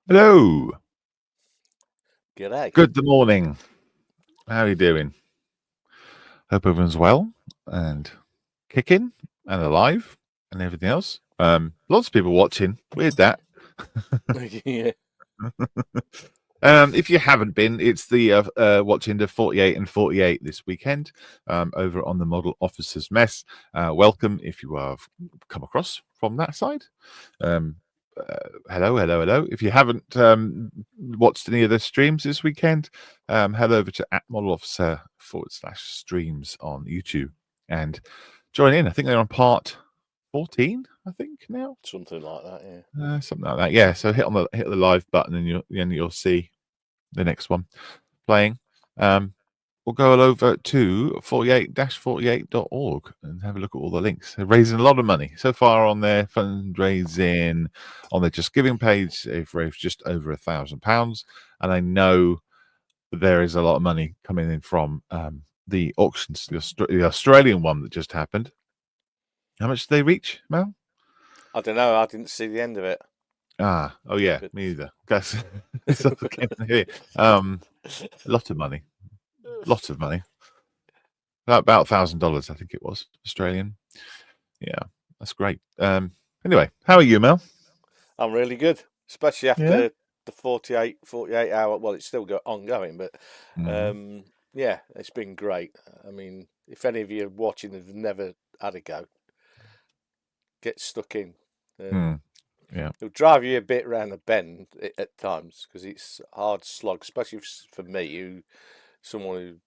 Hello. G'day. Good morning. How are you doing? Hope everyone's well and kicking and alive and everything else. Lots of people watching. Weird that. Yeah. If you haven't been, it's the watching the 48 and 48 this weekend over on the Model Officers Mess. Welcome if you have come across from that side. Hello. If you haven't watched any of the streams this weekend, head over to @modelofficer/streams on YouTube and join in. I think they're on part 14, I think now. Something like that, yeah. Something like that. Yeah. So hit the live button and you'll see the next one playing. We'll go over to 48-48.org and have a look at all the links. They're raising a lot of money so far on their fundraising, on their Just Giving page. They've raised just over £1,000, and I know there is a lot of money coming in from the auctions, the Australian one that just happened. How much did they reach, Mel? I don't know. I didn't see the end of it. Oh yeah, But... me either. That's here. A lot of money. Lots of money. About $1,000, I think it was, Australian. Yeah, that's great. Anyway, how are you, Mel? I'm really good, especially after the 48 hour. Well, it's still ongoing, but yeah, it's been great. I mean, if any of you are watching and have never had a go, get stuck in. Yeah, it'll drive you a bit around the bend at times because it's a hard slog, especially for me, someone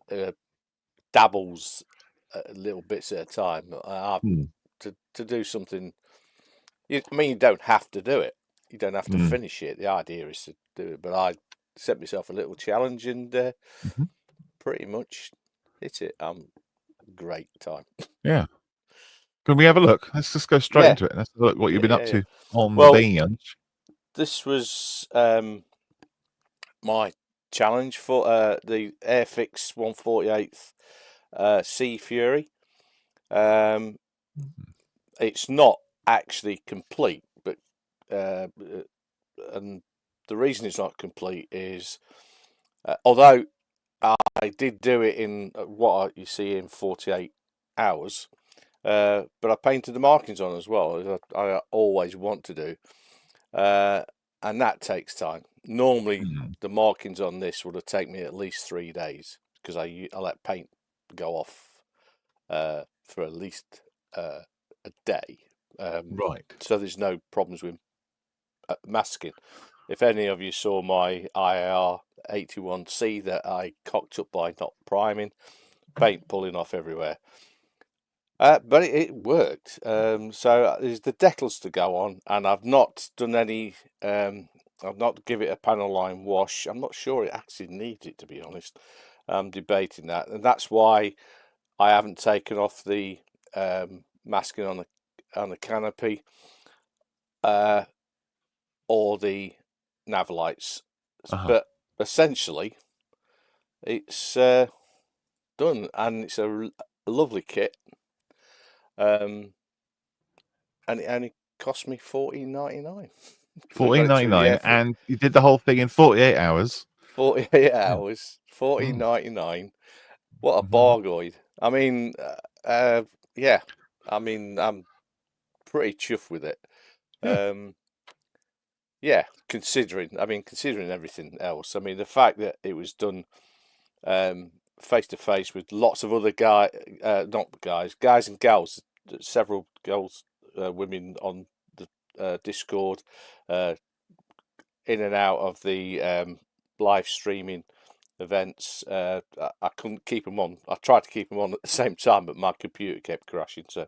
who dabbles little bits at a time. To do something, I mean, you don't have to do it. You don't have to finish it. The idea is to do it. But I set myself a little challenge and pretty much hit it. Great time. Yeah. Can we have a look? Let's just go straight into it. Let's look what you've been up to on the bench. This was my challenge for the Airfix 148th Sea Fury. It's not actually complete, but and the reason it's not complete is although I did do it in what you see in 48 hours, but I painted the markings on as well, as I always want to do, and that takes time. Normally, the markings on this would have taken me at least 3 days because I let paint go off for at least a day. Right. So there's no problems with masking. If any of you saw my IAR 81C that I cocked up by not priming, paint pulling off everywhere. But it worked. So there's the decals to go on, and I've not done any. I've not give it a panel line wash. I'm not sure it actually needs it, to be honest. I'm debating that, and that's why I haven't taken off the masking on the canopy or the nav lights. But essentially, it's done, and it's a lovely kit. And it only cost me $14.99. $14.99, and you did the whole thing in 48 hours. 48 hours, $14.99. What a bargain! I mean, yeah. I mean, I'm pretty chuffed with it. Yeah, considering everything else. I mean, the fact that it was done face to face with lots of other guys and gals, several girls, women on the Discord, in and out of the live streaming events. I couldn't keep them on. I tried to keep them on at the same time, but my computer kept crashing, so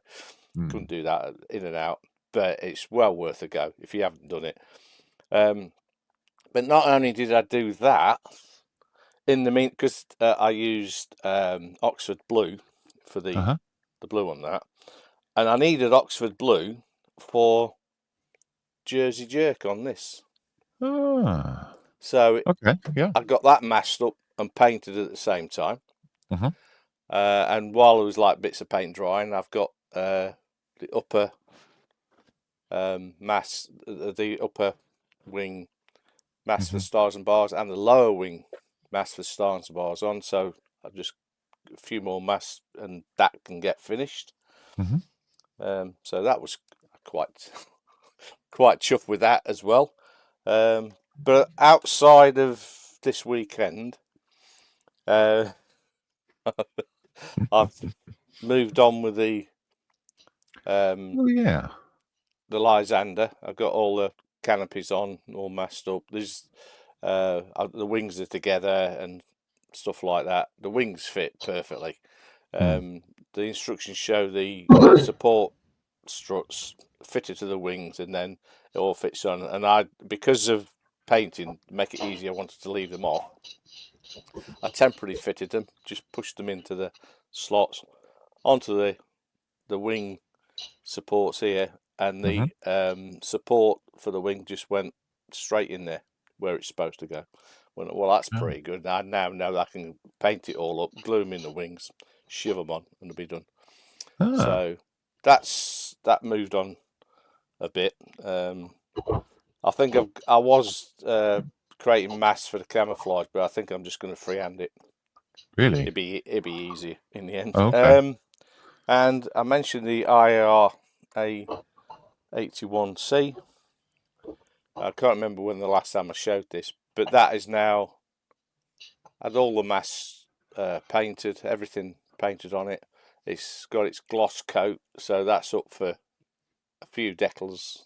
couldn't do that in and out. But it's well worth a go if you haven't done it. But not only did I do that, in the mean, because I used Oxford blue for the blue on that, and I needed Oxford blue for Jersey Jerk on this. So I got that mashed up and painted at the same time. And while it was like bits of paint drying, I've got the upper the upper wing mast for stars and bars and the lower wing mast for stars and bars on. So I've just a few more masts and that can get finished. So that was quite chuffed with that as well. But outside of this weekend, I've moved on with the yeah. the Lysander. I've got all the canopies on, all masked up. There's the wings are together and stuff like that. The wings fit perfectly. The instructions show the support struts fitted to the wings, and then it all fits on. And I, because of painting, make it easier, I wanted to leave them off. I temporarily fitted them, just pushed them into the slots onto the wing supports here, and the support for the wing just went straight in there where it's supposed to go. Well, that's pretty good. I now know I can paint it all up, glue them in the wings, shove them on, and it'll be done. So that moved on a bit. I think I was creating masks for the camouflage, but I think I'm just going to freehand it. Really? It'd be easy in the end. Okay. And I mentioned the IAR A81C. I can't remember when the last time I showed this, but that is now had all the masks painted, everything painted on it. It's got its gloss coat, so that's up for a few decals.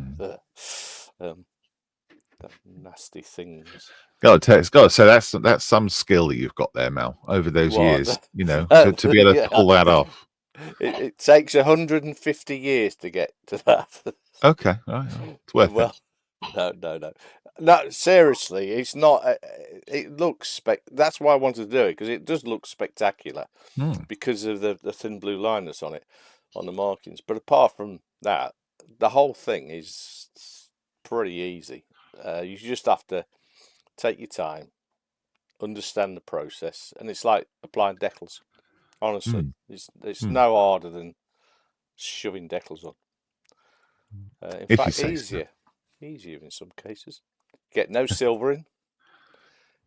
The nasty things. Got to say that's some skill that you've got there, Mel, over those years. You know, to be able to pull that off. It takes 150 years to get to that. Okay, right. It's worth it. No. Seriously, it's not. It looks that's why I wanted to do it, because it does look spectacular because of the thin blue line that's on it, on the markings. But apart from that, the whole thing is pretty easy. You just have to take your time, understand the process, and it's like applying decals. Honestly, it's no harder than shoving decals on. In fact, easier in some cases. Get no silvering.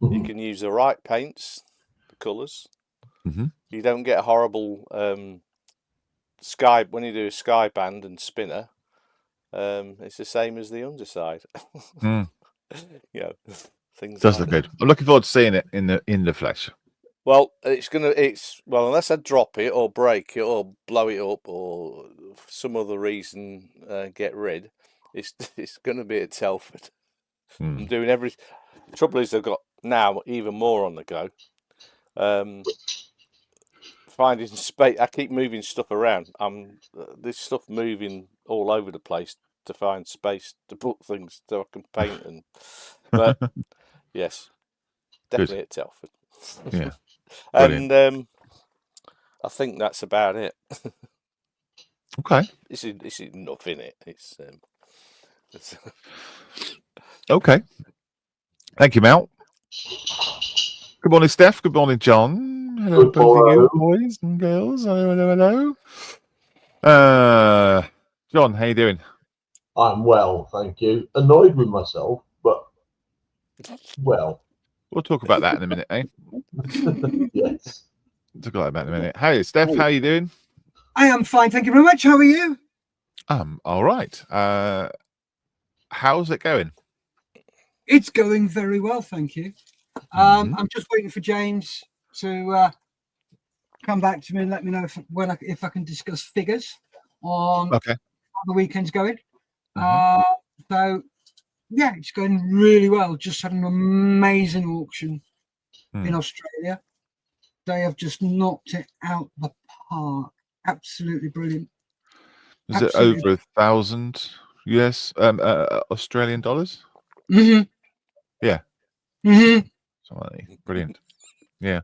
You can use the right paints, the colours. You don't get a horrible sky when you do a sky band and spinner. It's the same as the underside. You know, things does like look good. I'm looking forward to seeing it in the flesh. Well, unless I drop it or break it or blow it up or for some other reason get rid, it's going to be at Telford. I'm doing The trouble is I've got now even more on the go. Finding space. I keep moving stuff around. This stuff moving all over the place to find space to put things so I can paint but yes, definitely at Telford. Yeah. And I think that's about it. Okay. This is enough in it. It's okay. Thank you, Mel. Good morning, Steph. Good morning, John. Hello, both of you, boys and girls. Hello. John, how you doing? I'm well, thank you. Annoyed with myself, but well. We'll talk about that in a minute, eh? Yes. Talk about that in a minute. Hey, Steph, how are you doing? I am fine, thank you very much. How are you? All right. How's it going? It's going very well, thank you. I'm just waiting for James to come back to me and let me know if I can discuss figures on how the weekend's going. So yeah, it's going really well. Just had an amazing auction in Australia. They have just knocked it out the park. Absolutely brilliant. Is it over 1,000 US Australian dollars? Yeah. Brilliant. Yeah.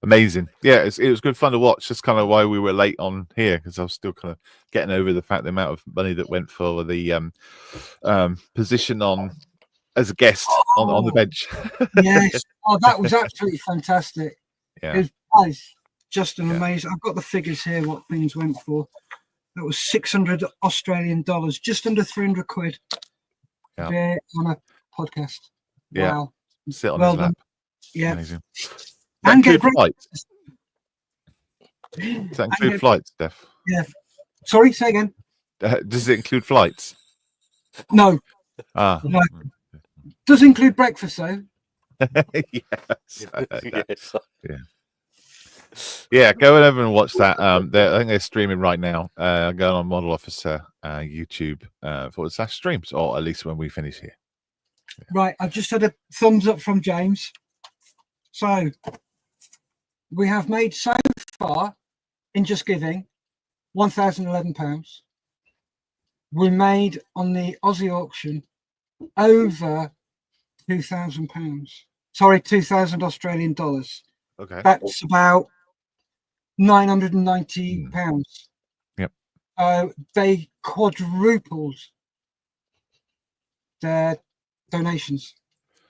Amazing. Yeah, it was good fun to watch. That's kind of why we were late on here, because I was still kind of getting over the fact the amount of money that went for the position on as a guest on the bench. Yes. Oh, that was absolutely fantastic. Yeah. It was just an amazing. I've got the figures here, what things went for. That was 600 Australian dollars, just under 300 quid. Yeah. Beer on a podcast. Yeah. Wow. Sit on Well his lap. Yeah. Amazing. Does that And get include flights? breakfast. Does that And include get- flights, Steph? Yeah. Sorry, say again. Does it include flights? No, Ah. no. Does include breakfast though. Yes. I heard that. Yes. Yeah, go over and watch that. I think they're streaming right now. Go on Model Officer YouTube /streams, or at least when we finish here. Right, I've just had a thumbs up from James. So we have made so far in Just Giving £1,011. We made on the Aussie auction over £2,000. Sorry, 2,000 Australian dollars. Okay. That's about £990. Yep. They quadrupled their donations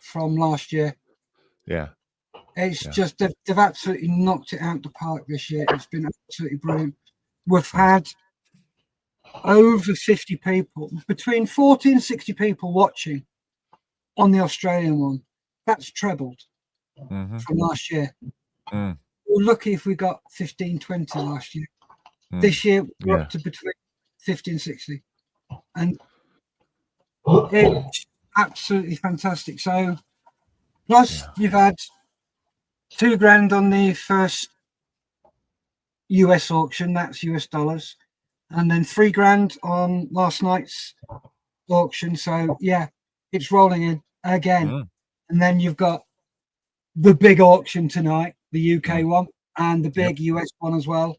from last year. Yeah. It's Yeah. just they've absolutely knocked it out the park this year. It's been absolutely brilliant. We've had over 50 people, between 40 and 60 people watching on the Australian one. That's trebled Mm-hmm. from last year. Mm. We're lucky if we got 15, 20 last year. Mm. This year we're Yeah. up to between 50 and 60. And it's absolutely fantastic. So plus you've had $2,000 on the first US auction, that's US dollars, and then $3,000 on last night's auction. So yeah, it's rolling in again. Mm. And then you've got the big auction tonight, the UK one, and the big US one as well.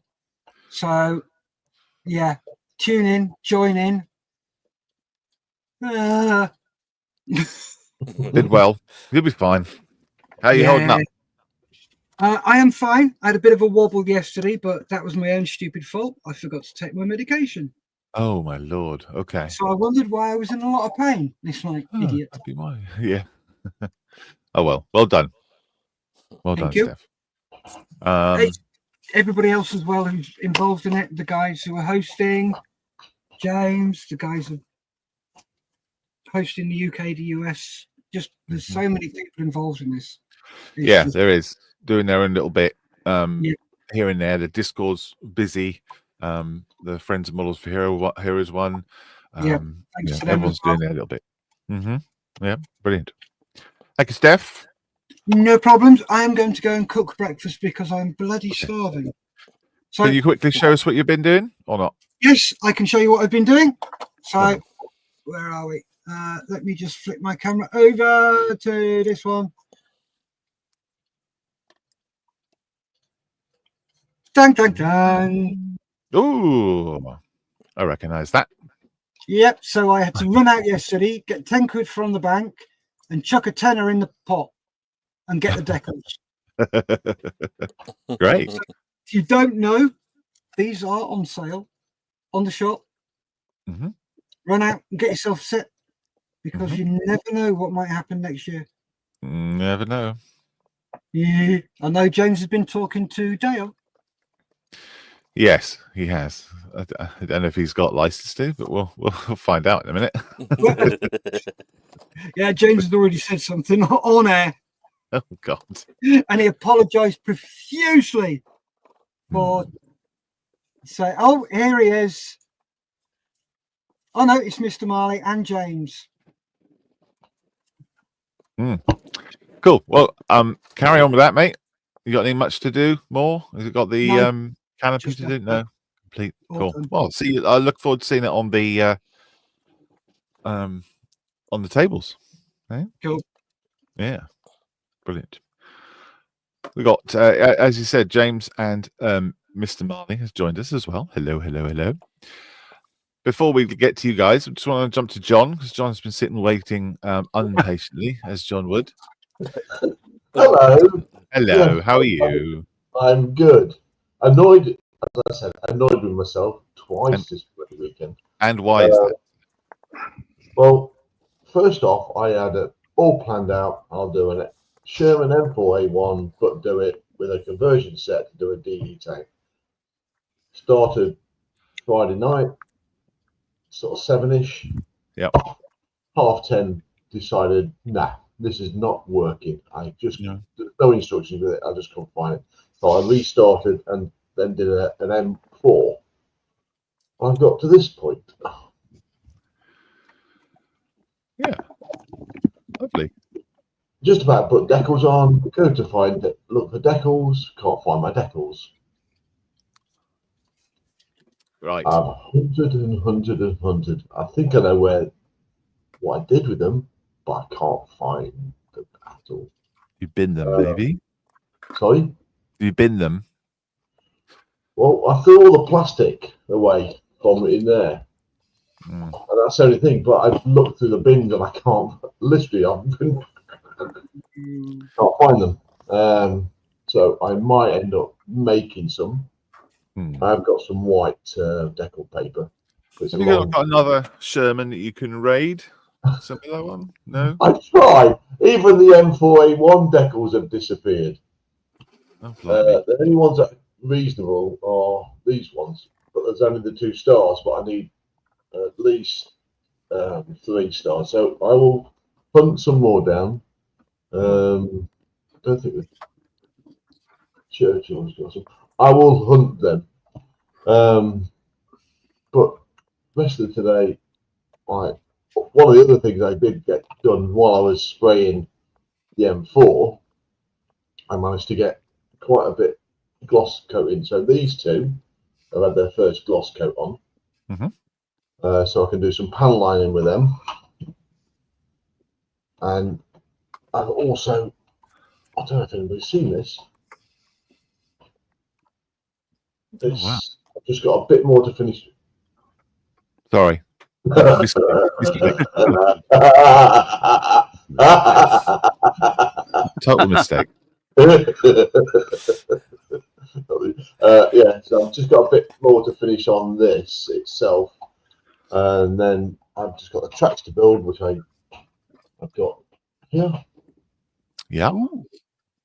So yeah, tune in, join in. Did well. You'll be fine. How are you holding up? I am fine. I had a bit of a wobble yesterday, but that was my own stupid fault. I forgot to take my medication. Oh my lord. Okay. So I wondered why I was in a lot of pain. It's like, idiot. That'd be mine. Yeah. Oh well. Well done. Well Thank done, you. Steph. Hey, everybody else as well who's involved in it, the guys who are hosting, James, the guys who are hosting the UK, the US. Just there's so many people involved in this. It's there is. Doing their own little bit Yeah. here and there. The Discord's busy. The Friends of Models for Heroes one. thanks to them Everyone's as well. doing their little bit. Yeah, brilliant. Thank you, Steph. No problems. I am going to go and cook breakfast because I'm bloody starving. So Can you quickly show us what you've been doing or not? yes, I can show you what I've been doing. So where are we? Let me just flip my camera over to this one. Dun, dun, dun. Ooh, I recognise that. Yep. So I had to run out yesterday, get 10 quid from the bank, and chuck a tenner in the pot and get the decals. Great. If you don't know, these are on sale on the shop. Run out and get yourself set because you never know what might happen next year. Never know. Yeah. I know James has been talking to Dale. Yes, he has. I don't know if he's got license to, but we'll find out in a minute. Yeah, James has already said something on air. Oh God. And he apologized profusely for saying, oh, here he is. Oh no, it's Mr. Marley and James. Cool. Well, carry on with that, mate. You got any much to do more? Has it got the canopy just to do? No. Complete. All Cool. done. Well, see, I look forward to seeing it on the tables. Cool. Yeah. Brilliant. We got, as you said, James and Mr. Marley has joined us as well. Hello, hello, hello. Before we get to you guys, I just want to jump to John because John's been sitting waiting impatiently, as John would. Hello. Hello, Yeah. how are you? I'm good. Annoyed, as I said, annoyed with myself twice this bloody weekend. And why is that? Well, first off, I had it all planned out. I'll do an Sherman M4A1, but do it with a conversion set to do a DE tank. Started Friday night, sort of 7-ish. Yep. 10:30, decided, nah, this is not working. I just Yeah. there's no instructions with it. I just couldn't find it. So I restarted and then did an M4. I've got to this point. Yeah. Lovely. Just about put decals on. Go to find it. Look for decals. Can't find my decals. Right. I've hunted. I think I know what I did with them, but I can't find them at all. You bin them, maybe? Sorry? You bin them? Well, I threw all the plastic away from in there. Mm. And that's the only thing. But I've looked through the bins and I can't. Literally, can't find them. So I might end up making some. I've got some white decal paper. Have you got another Sherman that you can raid? Similar one? No? I tried. Even the M4A1 decals have disappeared. Oh, The only ones that are reasonable are these ones. But there's only the 2 stars. But I need at least 3 stars. So I will hunt some more down. I don't think the Churchill's got some. I will hunt them. But rest of today, one of the other things I did get done while I was spraying the M4, I managed to get quite a bit gloss coating. So these two have had their first gloss coat on. So I can do some panel lining with them. And I've also, I don't know if anybody's seen this. I've just got a bit more to finish. Sorry. Total mistake. Yeah, so I've just got a bit more to finish on this itself, and then I've just got the tracks to build, which I've got here. Yeah.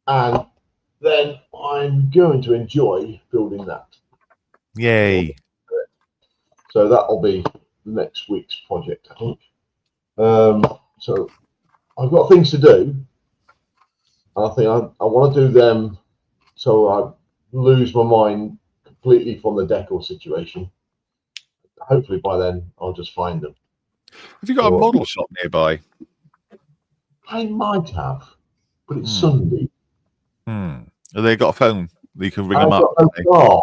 And then I'm going to enjoy building that. Yay. So that'll be next week's project, I think. So I've got things to do. And I think I want to do them so I lose my mind completely from the decal situation. Hopefully by then I'll just find them. Have you got a model shop nearby? I might have, but it's Sunday. Have they got a phone? You can ring I've them up. got no car.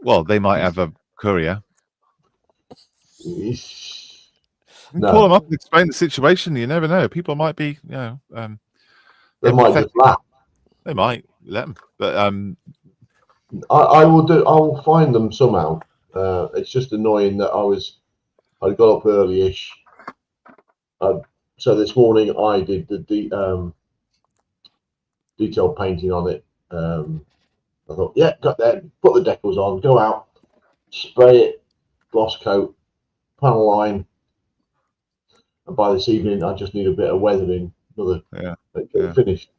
Well, they might have a courier. No. Call them up and explain the situation. You never know. People might be, they might just laugh. They might let them, but I will find them somehow. It's just annoying that I got up early-ish. So this morning I did the detailed painting on it. I thought, yeah, got that. Put the decals on, go out, spray it, gloss coat, panel line. And by this evening, I just need a bit of weathering. Finished.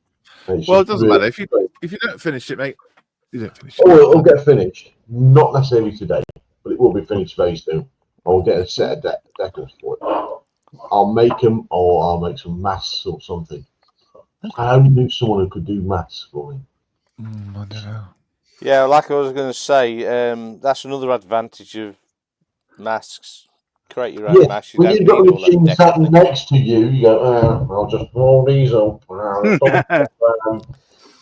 Well, it doesn't matter if you don't finish it, mate. You don't finish it. Oh, it'll get finished. Not necessarily today, but it will be finished very soon. I'll get a set of decals for it. I'll make them, or I'll make some masks or something. I only knew someone who could do masks for me. I don't know. Yeah, like I was going to say, that's another advantage of masks. Create your own masks. When you've got the machine sat next to you, you go, I'll just roll these up.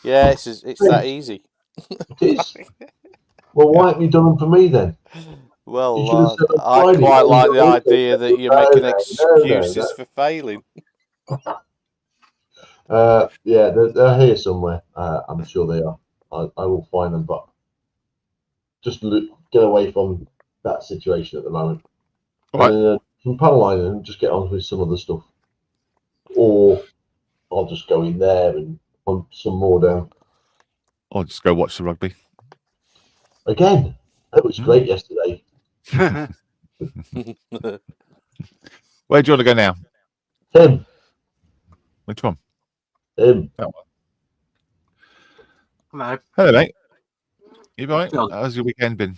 Yeah, it's that easy. It is. Well, why haven't you done them for me then? Well, I quite like the idea that you're making excuses for failing. Yeah, they're here somewhere. I'm sure they are. I will find them, but just get away from that situation at the moment. Right. From panel lining and just get on with some other stuff. Or I'll just go in there and hunt some more down. Or just go watch the rugby. Again, it was great yesterday. Where do you want to go now? Him. Which one? Him. That one. Hello. Hello, mate. You right? How's your weekend been?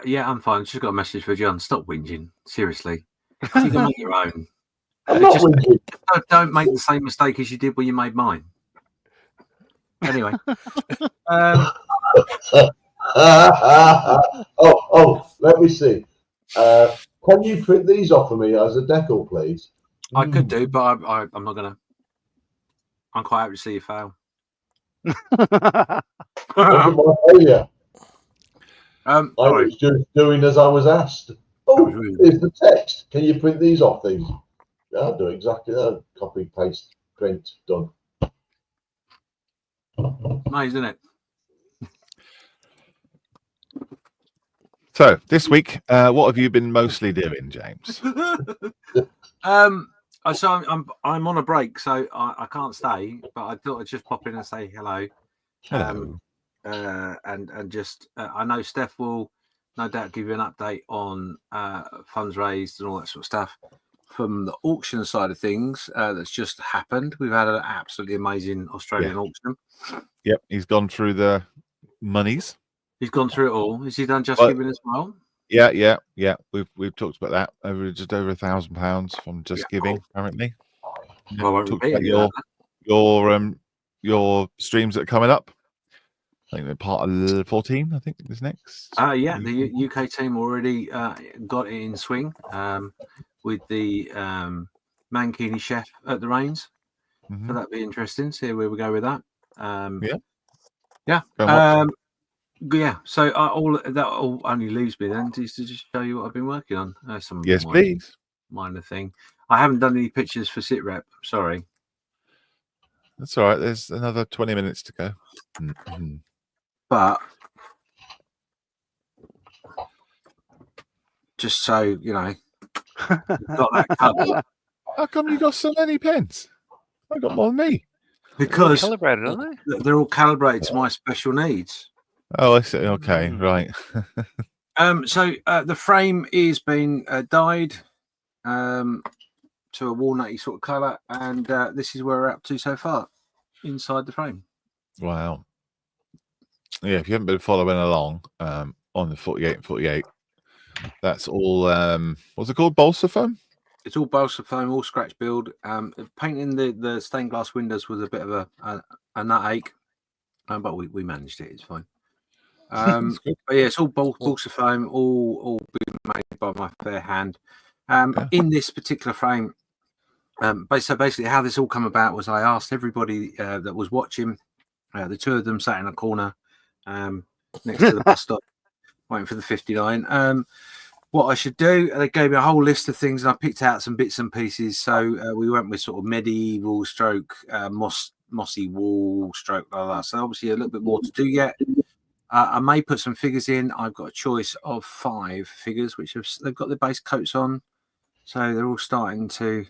Yeah, I'm fine. Just got a message for John. Stop whinging. Seriously. You can make your own. I'm not whinging. Don't make the same mistake as you did when you made mine. Anyway. Let me see. Can you print these off for me as a decal, please? I could do, but I'm not going to. I'm quite happy to see you fail. Wasn't my failure. I was just doing as I was asked. Oh, here's the text. Can you print these off, these? Yeah, I'll do exactly that. Copy, paste, print, done. Nice, isn't it? So this week, what have you been mostly doing, James? So I'm on a break, so I can't stay. But I thought I'd just pop in and say hello. Hello. And just I know Steph will no doubt give you an update on funds raised and all that sort of stuff from the auction side of things that's just happened. We've had an absolutely amazing Australian auction. Yep, he's gone through the monies. He's gone through it all. Has he done Just Giving as well? Yeah. We've talked about that. Just over £1,000 from Just Giving currently. Well, I won't repeat your streams that are coming up. I think they're part of 14. I think is next. The UK team already got it in swing with the Mankini chef at the reins. So that'd be interesting. See where we go with that. So all that only leaves me then is to just show you what I've been working on. Yes, please. Minor thing. I haven't done any pictures for SitRep. Sorry. That's all right. There's another 20 minutes to go. But just so you know, got that covered. How come you got so many pens? I got more than me. Because they're calibrated, aren't they? They're all calibrated to my special needs. Oh, I see. Okay, right. So the frame is being dyed to a walnutty sort of colour, and this is where we're up to so far inside the frame. Wow. Yeah, if you haven't been following along on the 48 and 48, that's all. What's it called? Balsa foam. It's all balsa foam, all scratch build. Painting the stained glass windows was a bit of a nut ache, but we managed it. It's fine. But yeah, it's all balsa foam, all been made by my fair hand. In this particular frame, so basically how this all come about was I asked everybody that was watching, the two of them sat in a corner next to the bus stop, waiting for the 59. What I should do, they gave me a whole list of things, and I picked out some bits and pieces. So we went with sort of medieval stroke, mossy wall stroke, like that. So obviously a little bit more to do yet. I may put some figures in. I've got a choice of 5 figures, which they've got the base coats on, so they're all starting to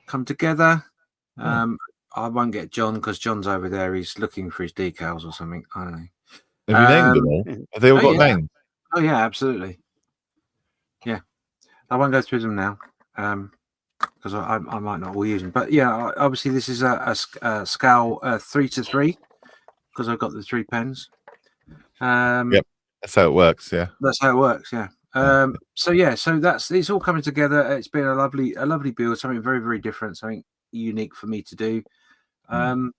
come together. I won't get John because John's over there. He's looking for his decals or something. I don't know. Have you named them all? Have they all got names? Oh yeah, absolutely. Yeah, I won't go through them now because I might not all use them. But yeah, obviously this is a scale 3:3 because I've got the 3 pens. Yep, that's how it works. Yeah, that's how it works. Yeah. So it's all coming together. It's been a lovely build, something very, very different, something unique for me to do. And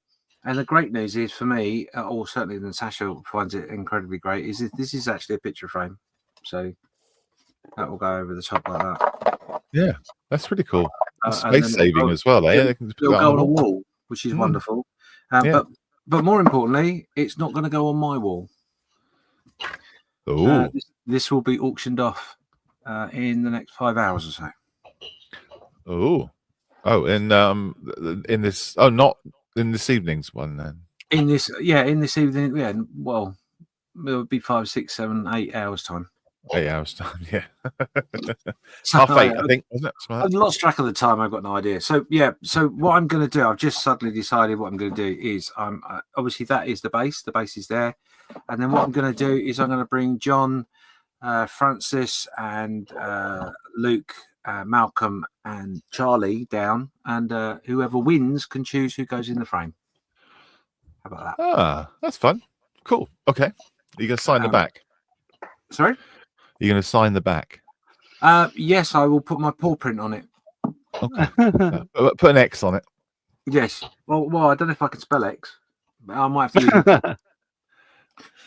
the great news is for me, or certainly Natasha finds it incredibly great, is that this is actually a picture frame. So that will go over the top like that. Yeah, that's pretty cool. Space saving as well, eh? They can just put it'll go on a wall, which is wonderful. But more importantly, it's not going to go on my wall. This will be auctioned off in the next 5 hours or so. In this. Oh, not in this evening's one then. In this evening. Yeah. Well, it'll be 5, 6, 7, 8 hours time. 8 hours time. Yeah. Half 8, I think, wasn't it? I've lost track of the time. I've got no idea. So yeah. So what I'm going to do, I've just suddenly decided what I'm going to do is obviously that is the base. The base is there, and then what I'm going to do is I'm going to bring John, Francis, and Luke, Malcolm, and Charlie down, and whoever wins can choose who goes in the frame. How about that? That's fun. Cool. Okay. Are you going to sign the back? Sorry? You're going to sign the back? Yes, I will put my paw print on it. Okay. Put an X on it. Yes. Well, I don't know if I can spell X, but I might have to use it.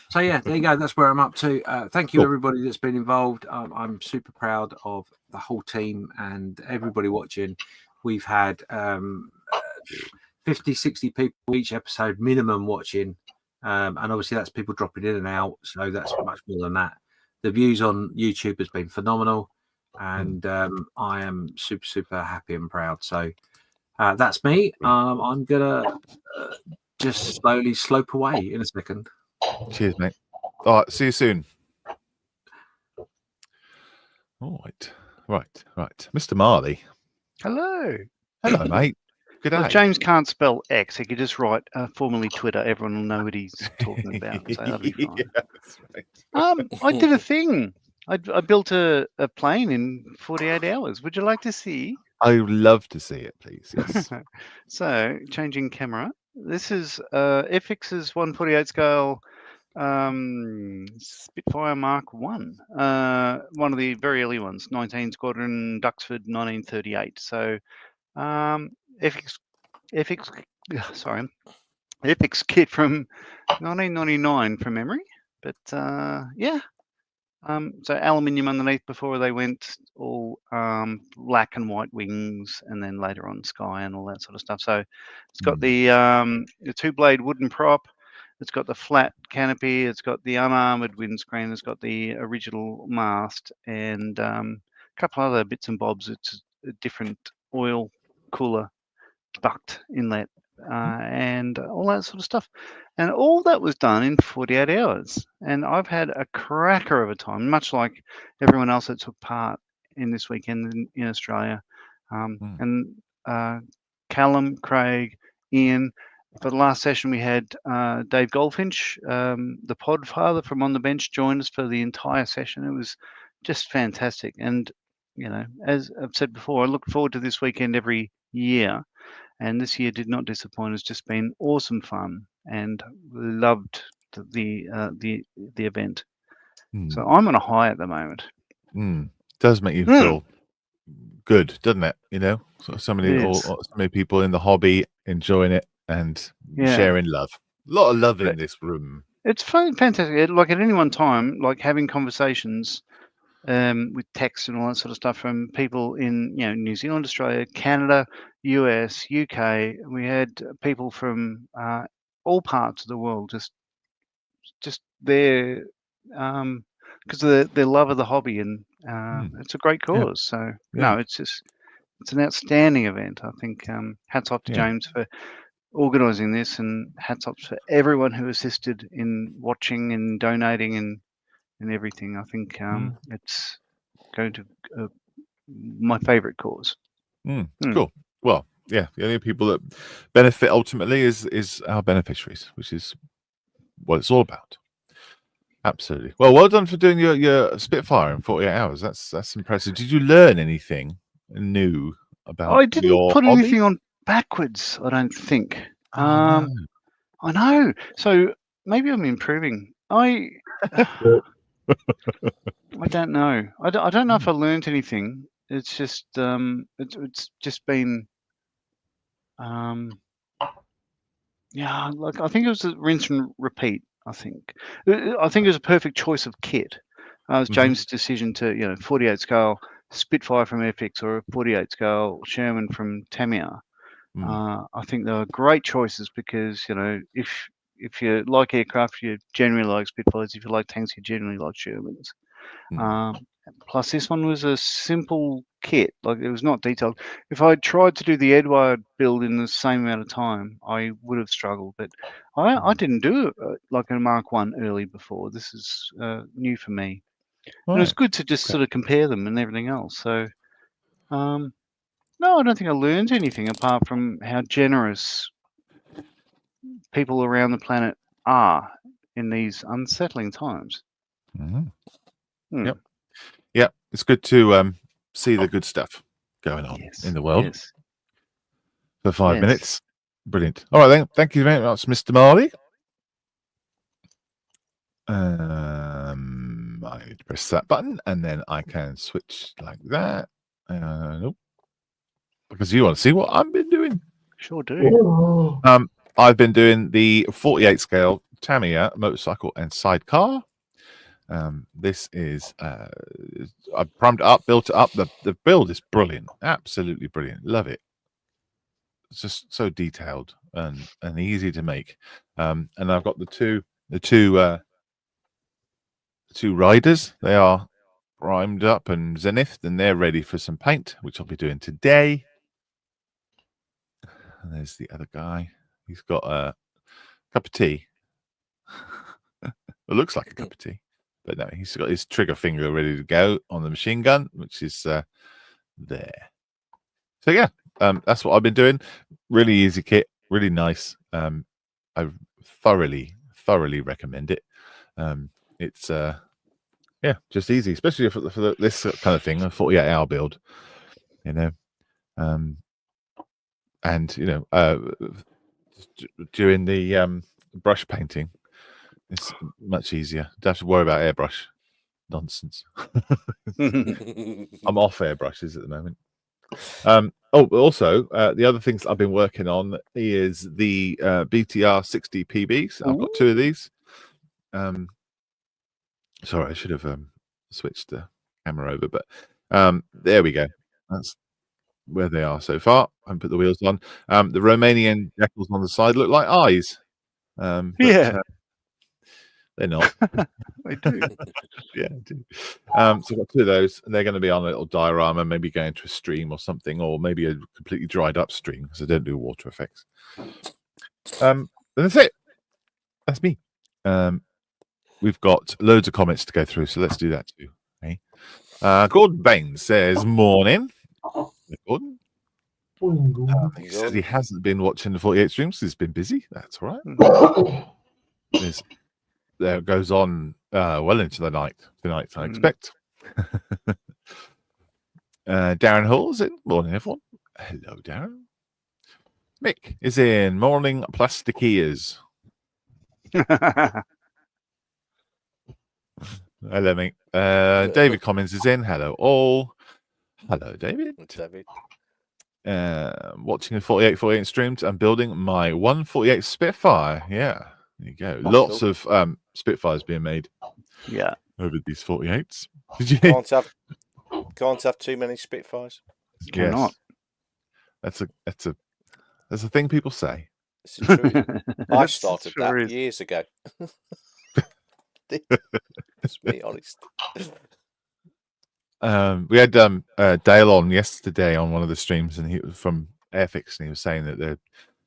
So yeah, there you go. That's where I'm up to. Thank you, Cool. everybody that's been involved. I'm super proud of the whole team and everybody watching. We've had 50, 60 people each episode minimum watching, and obviously that's people dropping in and out. So that's much more than that. The views on YouTube has been phenomenal, and I am super, super happy and proud. So that's me. I'm gonna just slowly slope away in a second. Cheers, mate. All right, see you soon. All right. Mr. Marley. Hello. Hello, mate. Good day. Well, James can't spell X. He could just write formerly Twitter. Everyone will know what he's talking about. So that'll be fine. Yeah, that's right. I did a thing. I built a plane in 48 hours. Would you like to see? I would love to see it, please. Yes. So, changing camera. This is FX's 1/48 scale Spitfire Mark 1. One of the very early ones, 19 Squadron, Duxford, 1938. So, FX kit from 1999 from memory. But yeah. So aluminium underneath before they went all black and white wings, and then later on sky and all that sort of stuff. So it's got the 2-blade wooden prop. It's got the flat canopy. It's got the unarmored windscreen. It's got the original mast and a couple other bits and bobs. It's a different oil cooler duct inlet and all that sort of stuff. And all that was done in 48 hours. And I've had a cracker of a time, much like everyone else that took part in this weekend in Australia. And Callum, Craig, Ian. For the last session, we had Dave Goldfinch, the pod father from On the Bench, joined us for the entire session. It was just fantastic. And, you know, as I've said before, I look forward to this weekend every year. And this year did not disappoint. It's just been awesome fun, and loved the event. So I'm on a high at the moment. Does make you feel good, doesn't it? You know, so many people in the hobby enjoying it and sharing love. A lot of love in this room. It's fantastic. Like at any one time, like having conversations with text and all that sort of stuff from people in New Zealand, Australia, Canada, US, UK. We had people from all parts of the world just there because of their love of the hobby, and it's a great cause. So no, it's an outstanding event. I think hats off to James for organising this, and hats off for everyone who assisted in watching and donating and everything. I think it's going to my favourite cause. Cool. Well, yeah, the only people that benefit ultimately is our beneficiaries, which is what it's all about. Absolutely. Well done for doing your Spitfire in 48 hours. That's impressive. Did you learn anything new about I didn't your put hobby? anything on backwards, I don't think. No. I know. So maybe I'm improving. I don't know. I don't know if I learned anything. It's just it's just been like I think it was a rinse and repeat. I think it was a perfect choice of kit. It was James' decision to 48 scale Spitfire from FX or a 48 scale Sherman from Tamiya. I think they were great choices because if you like aircraft, you generally like Spitfires. If you like tanks, you generally like Shermans. Plus, this one was a simple kit; like it was not detailed. If I tried to do the Edward build in the same amount of time, I would have struggled. But I didn't do it like a Mark 1 early before. This is new for me. And it was good to just sort of compare them and everything else. So, no, I don't think I learned anything apart from how generous people around the planet are in these unsettling times. Yep. It's good to see the good stuff going on in the world for 5 minutes. Brilliant. All right, then. Thank you very much, Mr. Marley. I need to Press that button, and then I can switch like that. Nope. Because you want to see what I've been doing. Sure do. I've been doing the 48 scale Tamiya motorcycle and sidecar. This is I primed it up, built it up. The build is brilliant, absolutely brilliant. Love it. It's just so detailed and easy to make. And I've got the two riders. They are primed up and zenithed, and they're ready for some paint, which I'll be doing today. And there's the other guy. He's got a cup of tea. It looks like a cup of tea, but no, he's got his trigger finger ready to go on the machine gun, which is there. So yeah, that's what I've been doing. Really easy kit, really nice. I thoroughly recommend it. It's yeah, just easy, especially for this kind of thing, a 48-hour build, you know. And you know, during the brush painting, it's much easier. Don't have to worry about airbrush nonsense. I'm off airbrushes at the moment. Oh, also, the other things I've been working on is the BTR 60 PBs. I've got two of these. Sorry, I should have switched the camera over, but there we go. That's where they are so far. I haven't put the wheels on. The Romanian decals on the side look like eyes. But, Yeah. they're not. They do. Yeah, I do. So I've got two of those, and they're going to be on a little diorama, maybe going to a stream or something, or maybe a completely dried up stream because I don't do water effects. But that's it. That's me. We've got loads of comments to go through, so let's do that too. Okay. Gordon Baines says, "Morning, Gordon." He says he hasn't been watching the 48 streams. He's been busy. That's all right. There it goes on well into the night tonight, I expect. Darren Hall's in. Morning, everyone. Hello, Darren. Mick is in. Morning, plastic ears. Hello, Mick. David Commons is in. Hello, all. Hello, David. David. Watching the 48 streams and building my 148 Spitfire. Yeah, there you go. Lots of Spitfires being made. Yeah, over these 48s. Did you? Can't have too many Spitfires. Cannot. That's a thing people say. This is true. I started that years ago. Let's be honest. We had Dale on yesterday on one of the streams, and he was from Airfix, and he was saying that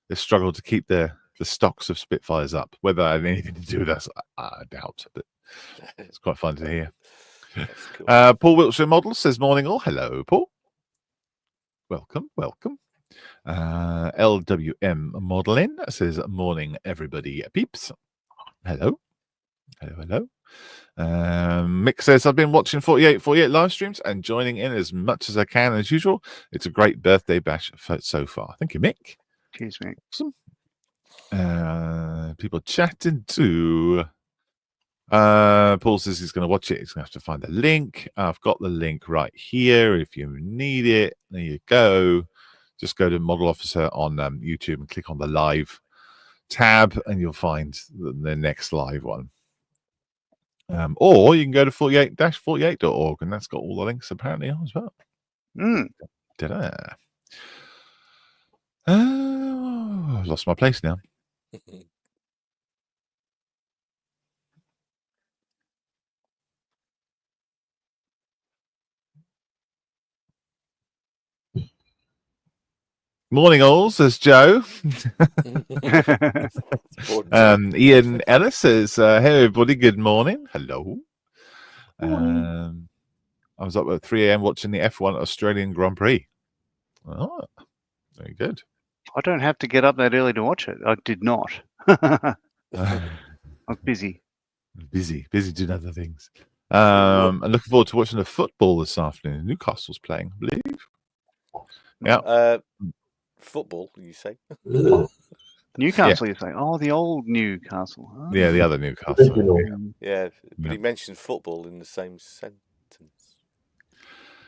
they struggled to keep the stocks of Spitfires up. Whether that had anything to do with us, I doubt, but it's quite fun to hear. Cool. Paul Wiltshire Model says, "Morning all." Hello, Paul. Welcome. LWM Modeling says, "Morning, everybody, peeps." Hello. Mick says, "I've been watching 48 live streams and joining in as much as I can as usual. It's a great birthday bash so far." Thank you, Mick. Cheers, Mick. Awesome. People chatting too. Paul says he's going to watch it. He's going to have to find the link. I've got the link right here if you need it. There you go. Just go to Model Officer on YouTube and click on the live tab, and you'll find the next live one. Or you can go to 48-48.org, and that's got all the links apparently on as well. Ta-da. I've lost my place now. Morning all, says Joe. Ian Ellis says, "Hey everybody, good morning." Hello. I was up at 3 a.m. watching the F1 Australian Grand Prix. Oh, very good. I don't have to get up that early to watch it. I did not. I was busy. Busy doing other things. And looking forward to watching the football this afternoon. Newcastle's playing, I believe. Yeah. Football, you say? Newcastle, you say? Oh, the old Newcastle. Oh. Yeah, the other Newcastle. Original. Yeah, but Yeah. he mentioned football in the same sentence.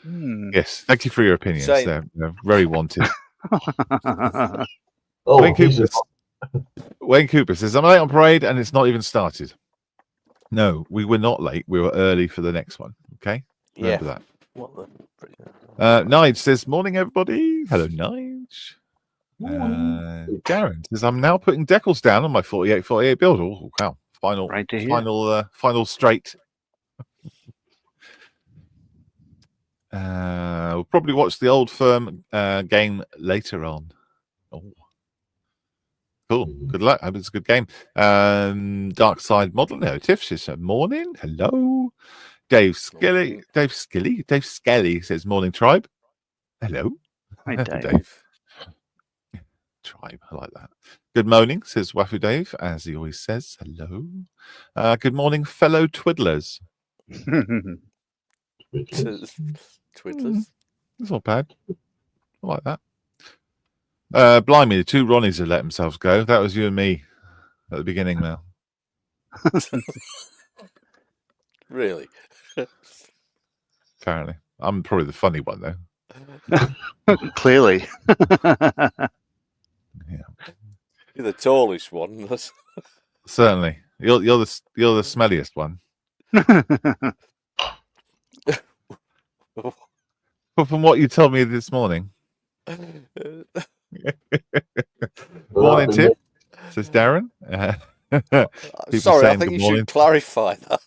Yes, thank you for your opinions. Saying- They're very wanted. Oh, Wayne he's Cooper says, I'm late on parade and it's not even started. No, we were not late. We were early for the next one. Okay? Remember that. What the? Nige says, morning, everybody. Hello, Nige. Darren says, I'm now putting decals down on my 48 build. Oh, wow. Right to hear. Final straight. We'll probably watch the Old Firm game later on. Oh. Cool. Good luck. I hope it's a good game. Dark Side Model. No, Tiff says morning. Hello. Dave Skelly says morning, tribe. Hello. Hi, Dave. Dave. Tribe. I like that. Good morning, says Wafu Dave, as he always says. Hello. Good morning, fellow twiddlers. Twiddlers. That's not bad. I like that. Blimey, the two Ronnies have let themselves go. That was you and me at the beginning now. Really? Apparently. I'm probably the funny one, though. Clearly. You're the tallest one. Certainly. You're the smelliest one. But from what you told me this morning. Morning, Tim, says Darren. Sorry, I think you should clarify that.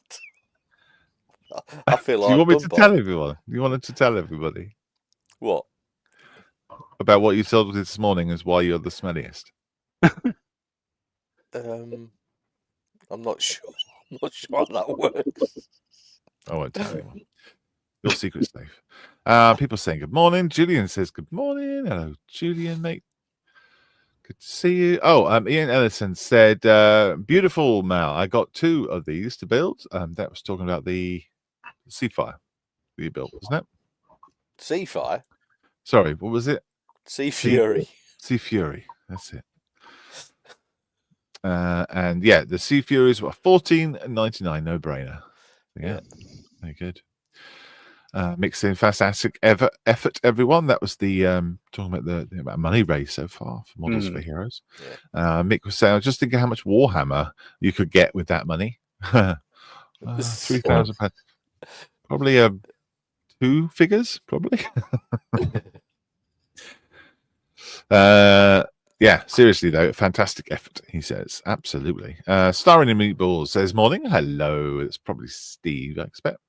I feel like Do you want me to tell everyone? You wanted to tell everybody what about what you told us this morning is why you're the smelliest. I'm not sure. I'm not sure how that works. I won't tell anyone. Your secret's safe. People saying good morning. Julian says good morning. Hello, Julian, mate. Good to see you. Oh, Ian Ellison said, beautiful, Mal. I got 2 of these to build. That was talking about the Seafire that you built, wasn't it? Seafire? Sorry, what was it? Sea Fury. Sea Fury. That's it. And yeah, the Sea Furies were $14.99, no brainer. Yeah, very good. Mixing fantastic effort, everyone. That was the talking about the money raised so far for Models for Heroes. Yeah. Mick was saying, I was just thinking how much Warhammer you could get with that money. £3,000. Probably 2 figures, probably. Yeah, seriously though, fantastic effort, he says. Absolutely. Starring in Meatballs says, morning. Hello. It's probably Steve, I expect.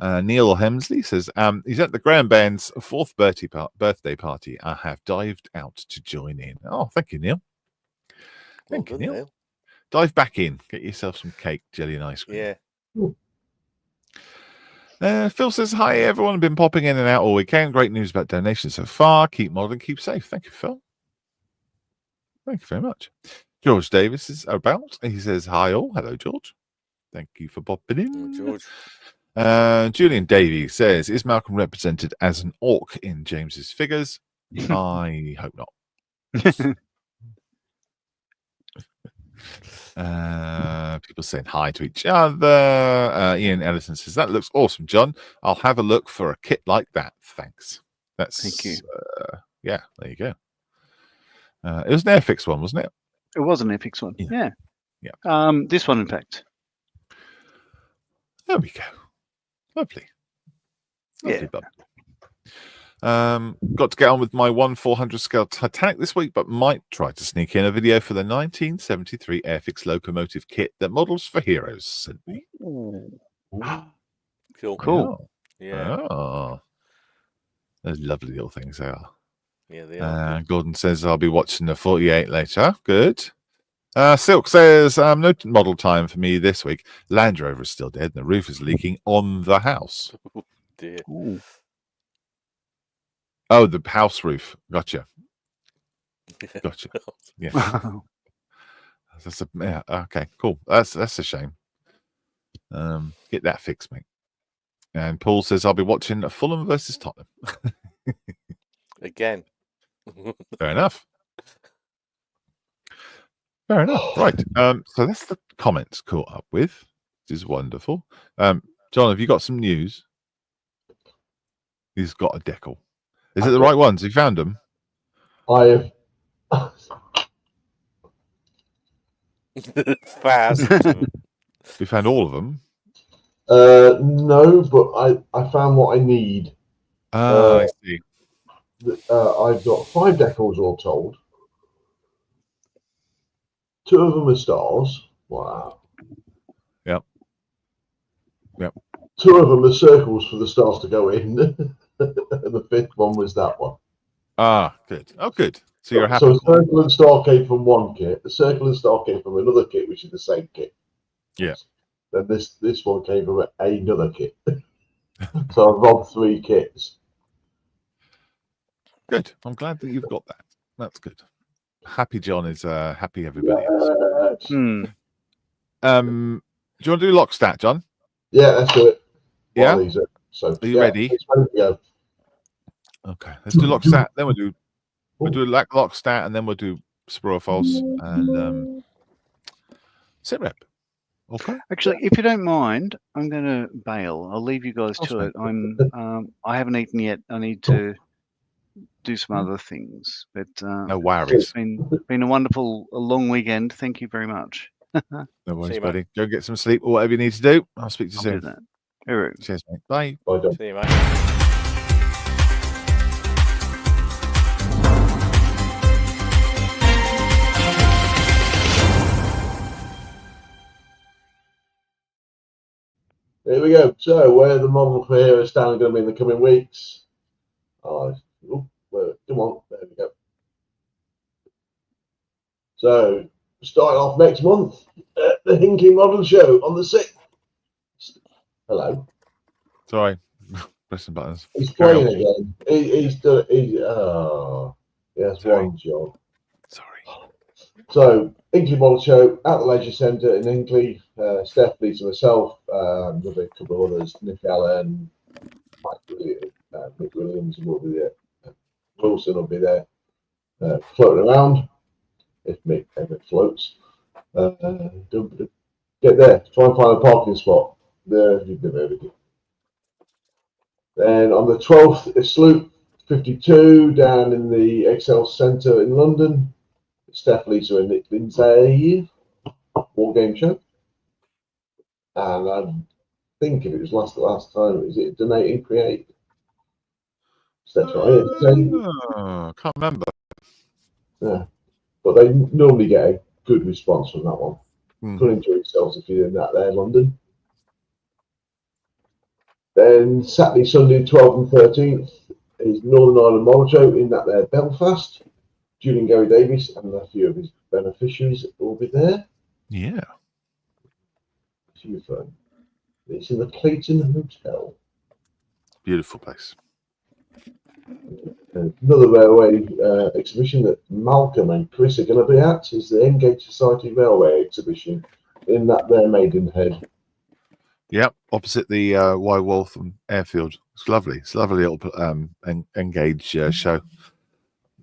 Neil Hemsley says, he's at the Graham Band's 4th birthday party. I have dived out to join in. Oh, thank you, Neil. Thank you, Neil. Dive back in. Get yourself some cake, jelly, and ice cream. Yeah. Phil says, hi, everyone. Been popping in and out all weekend. Great news about donations so far. Keep modeling, keep safe. Thank you, Phil. Thank you very much. George Davis is about. He says, hi, all. Hello, George. Thank you for popping in. George. Julian Davies says, is Malcolm represented as an orc in James's figures? I hope not. People saying hi to each other. Ian Ellison says, that looks awesome, John. I'll have a look for a kit like that. Thanks. Thank you. Yeah, there you go. It was an Airfix one, wasn't it? It was an Airfix one. Yeah. This one, in fact. There we go. Lovely. Yeah. Got to get on with my 1/400 scale Titanic this week, but might try to sneak in a video for the 1973 Airfix locomotive kit that Models for Heroes sent me. Cool. Yeah. Oh. Those lovely little things they are. Yeah, they are. Gordon says, I'll be watching the 48 later. Good. Silk says, no model time for me this week. Land Rover is still dead and the roof is leaking on the house. Dear. Oh, the house roof. Gotcha. Yeah. Okay, cool. That's a shame. Get that fixed, mate. And Paul says, I'll be watching Fulham versus Tottenham. Again. Fair enough. Fair enough. Right. So that's the comments caught up with, which is wonderful. John, have you got some news? He's got a decal. Is it the right ones? You found them? I have. Thousands. We found all of them. No, but I found what I need. I see. I've got 5 decals all told. 2 of them are stars. Wow. Yep. 2 of them are circles for the stars to go in. And the 5th one was that one. Ah, good. Oh, good. So you're happy. So a circle and star came from one kit. A circle and star came from another kit, which is the same kit. Yeah. Then this one came from another kit. So I've robbed 3 kits. Good. I'm glad that you've got that. That's good. Happy John is happy everybody else. Yes. Do you want to do lock stat, John? Yeah, let's do it. Yeah. So are you ready? It's ready to go. Okay. Let's do lock stat. Then we'll do lock stat, and then we'll do spur or false and sit rep. Okay. Actually, if you don't mind, I'm going to bail. I'll leave you guys to it. I haven't eaten yet. I need to do some other things. But No worries. it's been a long weekend. Thank you very much. No worries, you, buddy. Go get some sleep or whatever you need to do. I'll speak to you I'll soon. do that. Hooroo. Cheers, mate. Bye. Bye, John. See you, mate. Here we go. So, where the model for Hero Stand going to be in the coming weeks? Come on. There we go. So, starting off next month at the Hinkley Model Show on the 6th. Hello. Sorry. Pressing buttons. He's playing again. He's done. Yes, Sorry. one job. Sorry. So, Hinkley Model Show at the Leisure Centre in Hinkley. Steph, Lisa, myself, with a couple of others, Nick Allen, Mick Williams will be there. Wilson will be there, floating around if Mick ever floats. Get there, try and find a parking spot. There, you've been everything. Then on the 12th, it's Sloop 52 down in the Excel Centre in London. Steph, Lisa, and Nick Lindsay War Game Show. And I think if it was last time, is it Donate and Create? Steph's right here. Can't remember. Yeah, but they normally get a good response from that one. Mm. Could enjoy yourselves if you're doing that there in London. Then Saturday, Sunday, 12th and 13th is Northern Ireland Model Show in that there Belfast. Julian Gary Davies and a few of his beneficiaries will be there. Yeah. It's in the Clayton Hotel. Beautiful place. Another railway exhibition that Malcolm and Chris are going to be at is the Engage Society Railway exhibition in that there Maidenhead. Yep, opposite the Y Waltham Airfield. It's lovely. It's a lovely little Engage show.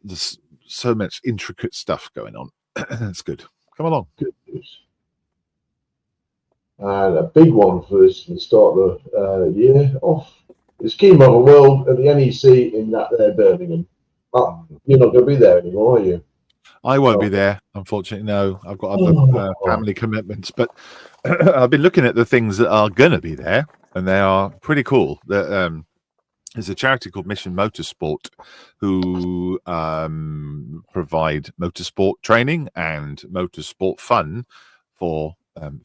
There's so much intricate stuff going on. It's good. Come along. Good news. And a big one for us to start the year off is Key Model World at the NEC in that there Birmingham. Oh, you're not going to be there anymore, are you? I won't be there, unfortunately. No, I've got other family commitments. But I've been looking at the things that are going to be there, and they are pretty cool. There's a charity called Mission Motorsport who provide motorsport training and motorsport fun for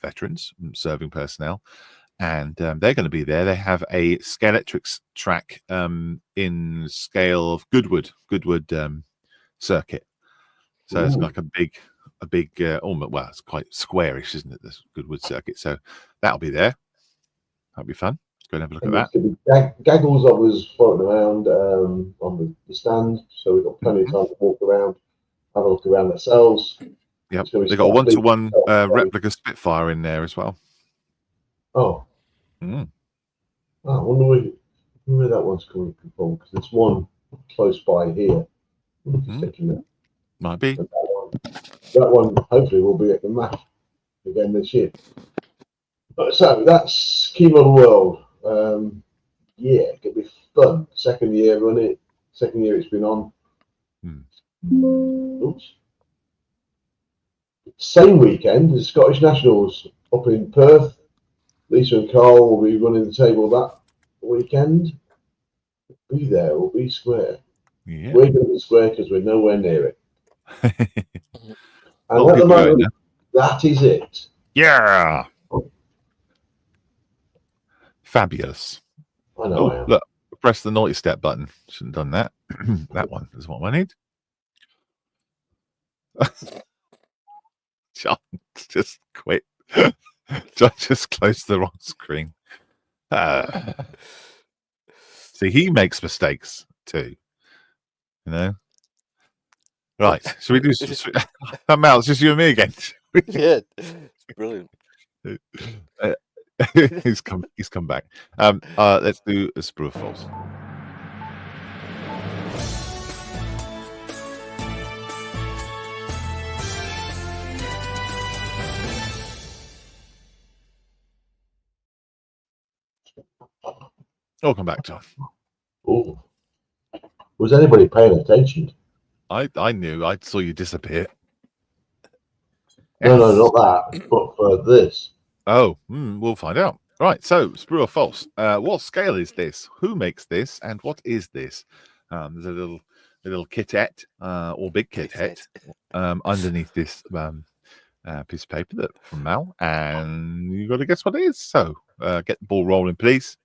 veterans and serving personnel. And they're going to be there. They have a Scalextric track in scale of Goodwood circuit. So it's like a big, almost, well, it's quite squarish, isn't it? This Goodwood circuit. So that'll be there. That'll be fun. Go and have a look at that. Gaggles of us floating around on the stand. So we've got plenty of time to walk around, have a look around ourselves. Yep. They've got a one-to-one replica Spitfire in there as well. Oh. Mm. I wonder where that one's coming from, because there's one close by here. Thinking that might be. that one hopefully will be at the MAF again this year. So that's Key Model World. Yeah, it could be fun. Second year running. Second year it's been on. Oops. Same weekend, the Scottish Nationals up in Perth. Lisa and Carl will be running the table that weekend. Be there, we'll be square. Yeah. We're going to be square because we're nowhere near it. And Well, at the people going moment, that is it. Yeah. Fabulous. I know I am. Look, press the naughty step button. Shouldn't have done that. That one is what I need. John, just quit. John just closed the wrong screen. See, he makes mistakes too. You know? Right. Should we do Mal, it's just you and me again. Yeah, it's brilliant. He's come back. Let's do a sprue or false. I'll come back, John. Ooh. Was anybody paying attention? I knew. I saw you disappear. No, not that, but for this. Oh, we'll find out. Right, so sprue or false? What scale is this? Who makes this? And what is this? There's a little kitette or big kitette underneath this piece of paper that from Mal, and you got to guess what it is. So get the ball rolling, please.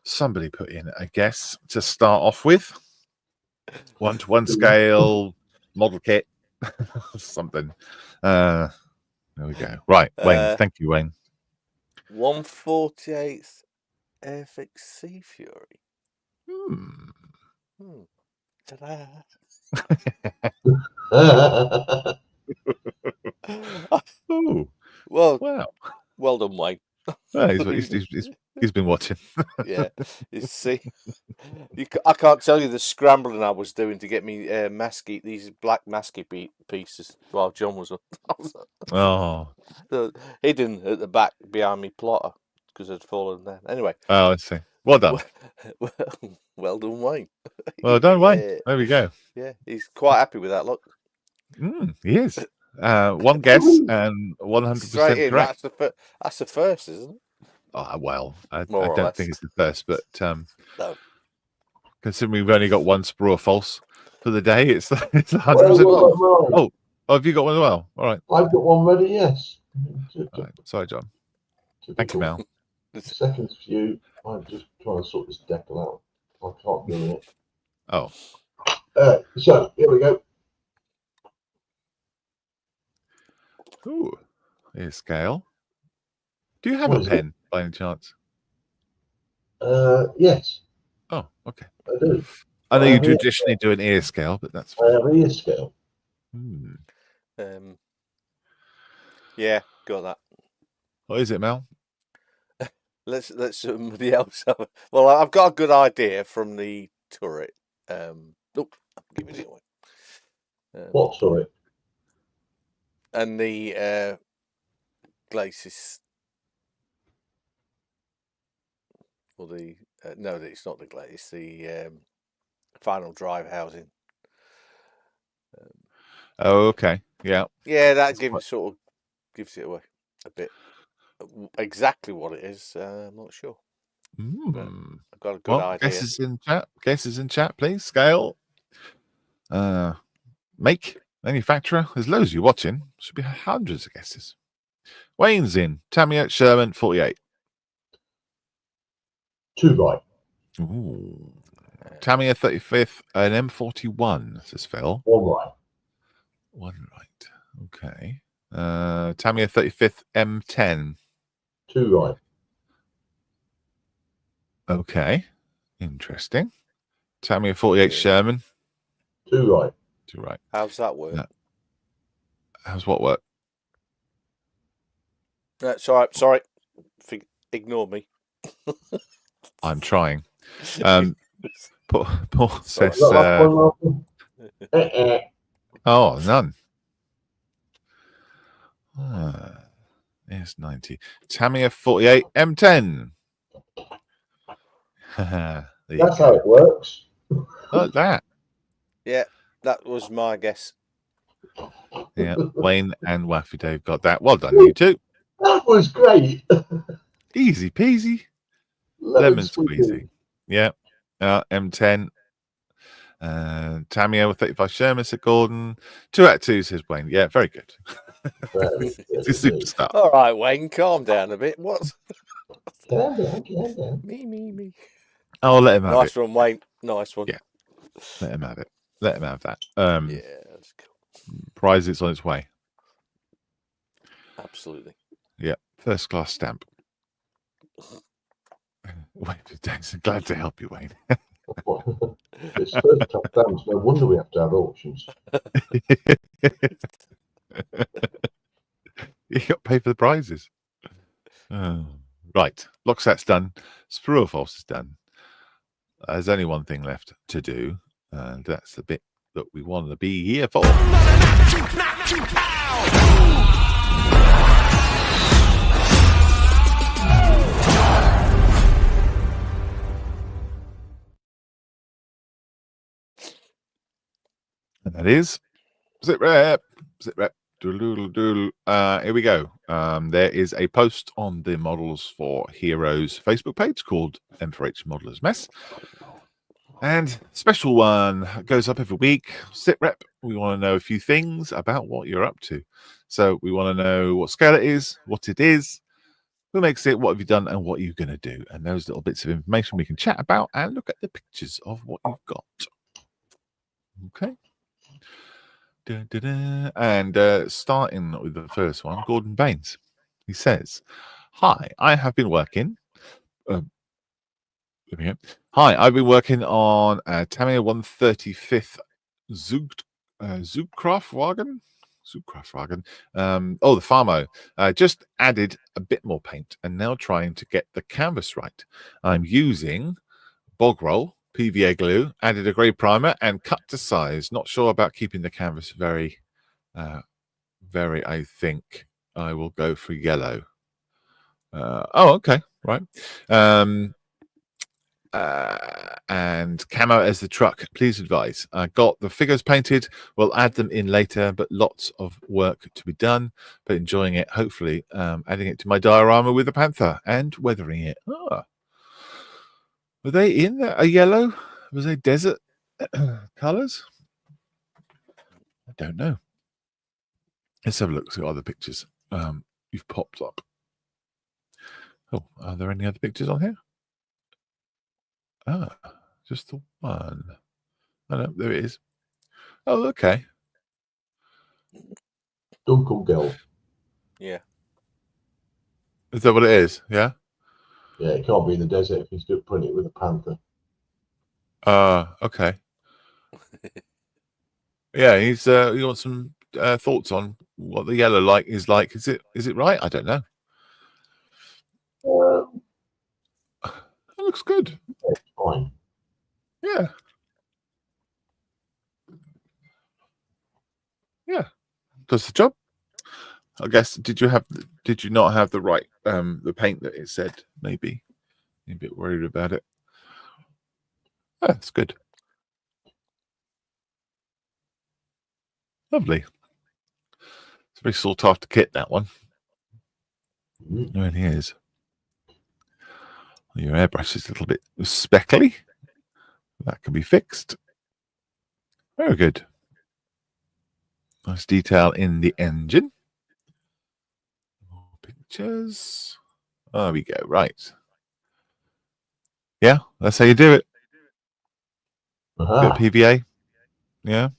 Somebody put in a guess to start off with. 1-to-1 scale, model kit, something. There we go. Right, Wayne. Thank you, Wayne. 1/48th Airfix Sea Fury. Ta-da. Oh, Well, wow. Well done, Wayne. He's been watching. Yeah, you see, I can't tell you the scrambling I was doing to get me these black masky pieces while John was up. Oh, Hidden at the back behind me plotter because I'd fallen there. Anyway. Oh, I see. Well done. Well done, Wayne. Well done, Wayne. There we go. Yeah, he's quite happy with that. Look, he is. One guess and 100% correct. That's the first, isn't it? Oh, well, I More or don't less. think it's the first, but No. considering we've only got one sprue or false for the day, it's 100%. Oh, have you got one as well? All right. I've got one ready, yes. All right. Sorry, John. Thank you, Mel. Seconds for you. I'm just trying to sort this decal out. I can't do it. Oh. So, here we go. Ooh. Here's scale. Do you have a pen by any chance? Yes. Oh, okay. I do. I know you traditionally do an ear scale, but that's fine. I have an ear scale. Yeah, got that. What is it, Mel? Let's somebody else have. Well, I've got a good idea from the turret. Give it away. What turret? And the glacis. Or the no, it's not the glacis. It's the final drive housing. Oh, okay. Yeah. Yeah, that gives it away a bit. Exactly what it is, I'm not sure. I've got a good idea. Guesses in chat, please. Scale. Make. Manufacturer. There's loads of you watching. Should be hundreds of guesses. Wayne's in. Tamiya Sherman 48. 2 right. Ooh. Tamiya 35th and M41, says Phil. 1 right. 1 right. Okay. Tamiya 35th M10. 2 right. Okay. Interesting. Tamiya 48 Sherman. 2 right. 2 right. How's that work? How's what work? Sorry. Ignore me. I'm trying. Paul says. Oh, none. S90. Tamiya 48 M10. There you That's go. how it works. Like that. Yeah, that was my guess. Yeah, Wayne and Waffy Dave got that. Well done, you two. That was great. Easy peasy. Lemon squeezy. Yeah. M10. Tamiya with 35 Sherman, said Gordon. 2 out of 2, says Wayne. Yeah, very good. It's a superstar. All right, Wayne, calm down a bit. What's Calm down. me? I'll let him have Nice it. one, Wayne. Nice one. Yeah. Let him have it. Let him have that. Yeah, that's cool. Prize, it's on its way. Absolutely. Yeah. First class stamp. Wayne, thanks. Glad to help you, Wayne. It's first class stamps. No wonder we have to have auctions. You got to pay for the prizes. Right. Locksat's done. Sprue or false is done. There's only one thing left to do, and that's the bit that we want to be here for. And that is Zip Rep. Zip Rep. Doodle doodle. Here we go. There is a post on the Models for Heroes Facebook page called M4H Modelers Mess. And special one goes up every week. Sit rep. We want to know a few things about what you're up to. So we want to know what scale it is, what it is, who makes it, what have you done, and what you're going to do. And those little bits of information we can chat about and look at the pictures of what you've got. Okay. And starting with the first one, Gordon Baines. He says, "Hi, I have been working." Hi, I've been working on Tamiya 135th Zugkraftwagen. The Farmo. Just added a bit more paint and now trying to get the canvas right. I'm using bog roll, PVA glue, added a grey primer and cut to size. Not sure about keeping the canvas very, I think I will go for yellow. Okay, right. And camo as the truck, please advise. I got the figures painted. We'll add them in later, but lots of work to be done, but enjoying it. Hopefully adding it to my diorama with the panther and weathering it. Were they in a yellow? Was they desert colors? I don't know. Let's have a look at other pictures you've popped up. Oh, are there any other pictures on here? Just the one. Oh, no, there it is. Oh, okay. Dunkel Girl. Yeah. Is that what it is? Yeah? Yeah, it can't be in the desert if he's putting it with a panther. Okay. Yeah, he's you want some thoughts on what the yellow light is like. Is it right? I don't know. It looks good. It's fine. Yeah. Yeah. Does the job. I guess did you not have the right the paint that it said? Maybe. You're a bit worried about it. Oh, that's good. Lovely. It's a very sought after kit, that one. It really is. Your airbrush is a little bit speckly. That can be fixed. Very good. Nice detail in the engine. More pictures. There we go. Right. Yeah, that's how you do it. Bit of PVA. Yeah.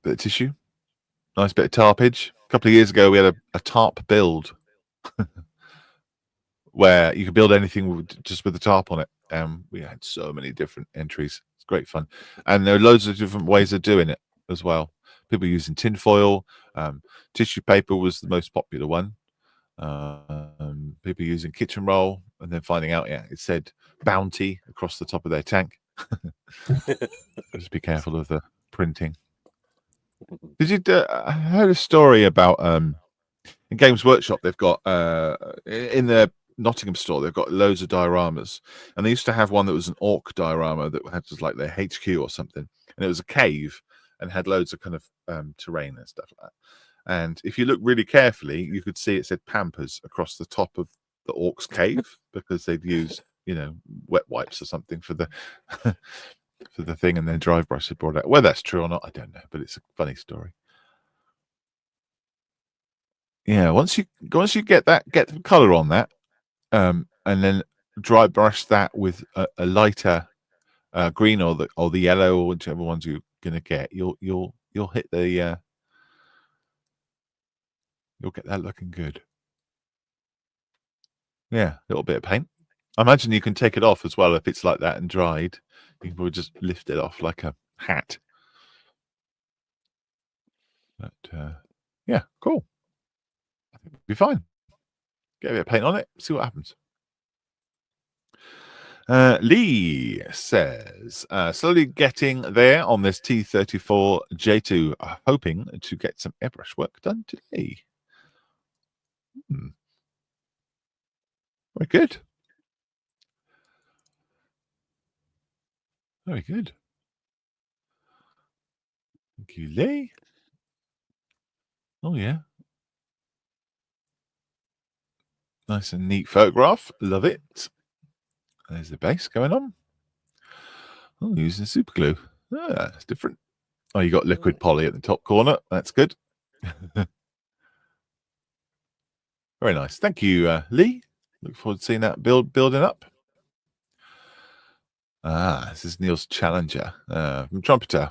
Bit of tissue. Nice bit of tarpage. A couple of years ago, we had a tarp build where you could build anything just with the tarp on it. We had so many different entries. It's great fun. And there are loads of different ways of doing it as well. People using tinfoil. Tissue paper was the most popular one. People using kitchen roll and then finding out, it said Bounty across the top of their tank. Just be careful of the printing. Did you? I heard a story about in Games Workshop. They've got in their Nottingham store. They've got loads of dioramas, and they used to have one that was an orc diorama that had just like their HQ or something, and it was a cave and had loads of kind of terrain and stuff like that. And if you look really carefully, you could see it said Pampers across the top of the orc's cave because they'd use, wet wipes or something for the for the thing, and then Drive Brush had brought out. Whether that's true or not, I don't know, but it's a funny story. Yeah, once you get the color on that, and then Dry Brush that with a lighter green or the yellow or whichever ones you're gonna get, you'll hit the you'll get that looking good. Yeah, a little bit of paint. I imagine you can take it off as well if it's like that and dried. You can probably just lift it off like a hat. But yeah, cool. I think it'll be fine. Get a bit of paint on it, see what happens. Lee says, slowly getting there on this T34 J2, hoping to get some airbrush work done today. Very good. Very good. Thank you, Lee. Oh, yeah. Nice and neat photograph. Love it. There's the base going on. Oh, using super glue. Ah, it's different. Oh, you got liquid poly at the top corner. That's good. Very nice. Thank you, Lee. Look forward to seeing that building up. This is Neil's Challenger from Trumpeter.